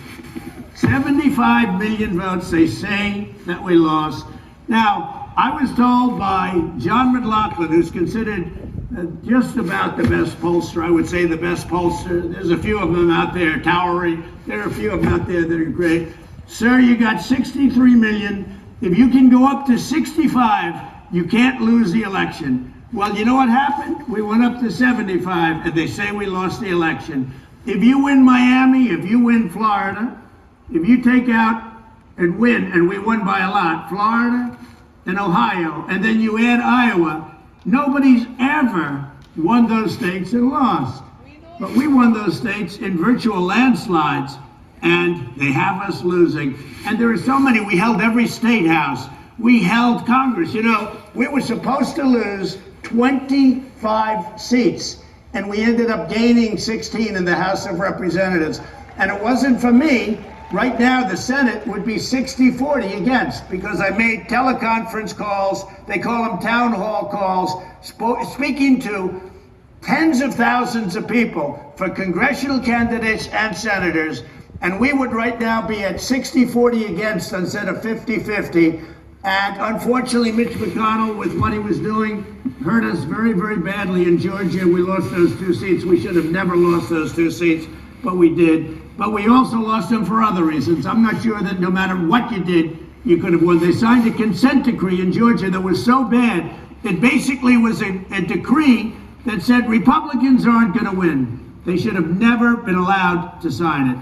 75 million votes, they say that we lost. Now, I was told by John McLaughlin, who's considered just about the best pollster, I would say the best pollster. There's a few of them out there, Towery. There are a few of them out there that are great. Sir, you got 63 million. If you can go up to 65, you can't lose the election. Well, you know what happened? We went up to 75, and they say we lost the election. If you win Miami, if you win Florida, if you take out and win, and we won by a lot, Florida and Ohio, and then you add Iowa, nobody's ever won those states and lost. But we won those states in virtual landslides, and they have us losing. And there are so many. We held every state house. We held Congress. You know, we were supposed to lose 25 seats, and we ended up gaining 16 in the House of Representatives. And it wasn't for me. Right now, the Senate would be 60-40 against, because I made teleconference calls, they call them town hall calls, speaking to tens of thousands of people for congressional candidates and senators, and we would right now be at 60-40 against instead of 50-50. And unfortunately, Mitch McConnell, with what he was doing, hurt us very, very badly in Georgia. We lost those 2 seats. We should have never lost those 2 seats, but we did. But we also lost them for other reasons. I'm not sure that no matter what you did, you could have won. They signed a consent decree in Georgia that was so bad, it basically was a decree that said Republicans aren't going to win. They should have never been allowed to sign it.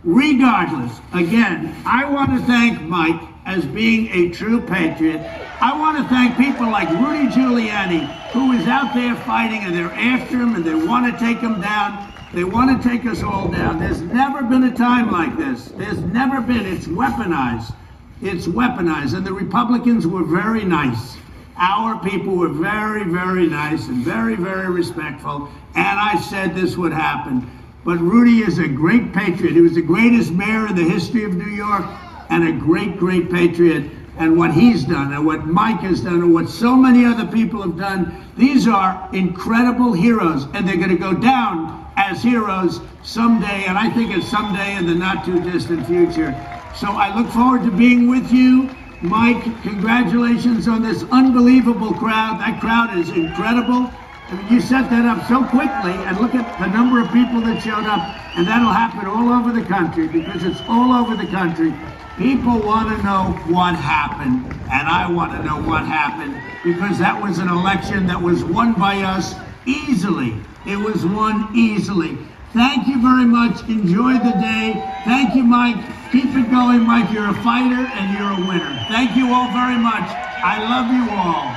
Regardless, again, I want to thank Mike as being a true patriot. I want to thank people like Rudy Giuliani, who is out there fighting, and they're after him, and they want to take him down. They want to take us all down. There's never been a time like this. There's never been. It's weaponized. It's weaponized. And the Republicans were very nice. Our people were very, very nice and very, very respectful. And I said this would happen. But Rudy is a great patriot. He was the greatest mayor in the history of New York, and a great, great patriot. And what he's done, and what Mike has done, and what so many other people have done, these are incredible heroes, and they're going to go down as heroes someday, and I think it's someday in the not too distant future. So I look forward to being with you. Mike, congratulations on this unbelievable crowd. That crowd is incredible. I mean, you set that up so quickly, and look at the number of people that showed up, and that'll happen all over the country, because it's all over the country. People want to know what happened, and I want to know what happened, because that was an election that was won by us easily. It was won easily. Thank you very much. Enjoy the day. Thank you, Mike. Keep it going, Mike. You're a fighter and you're a winner. Thank you all very much. I love you all.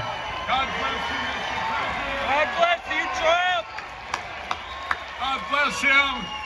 God bless you, Mr. President. God bless you, Trump. God bless him.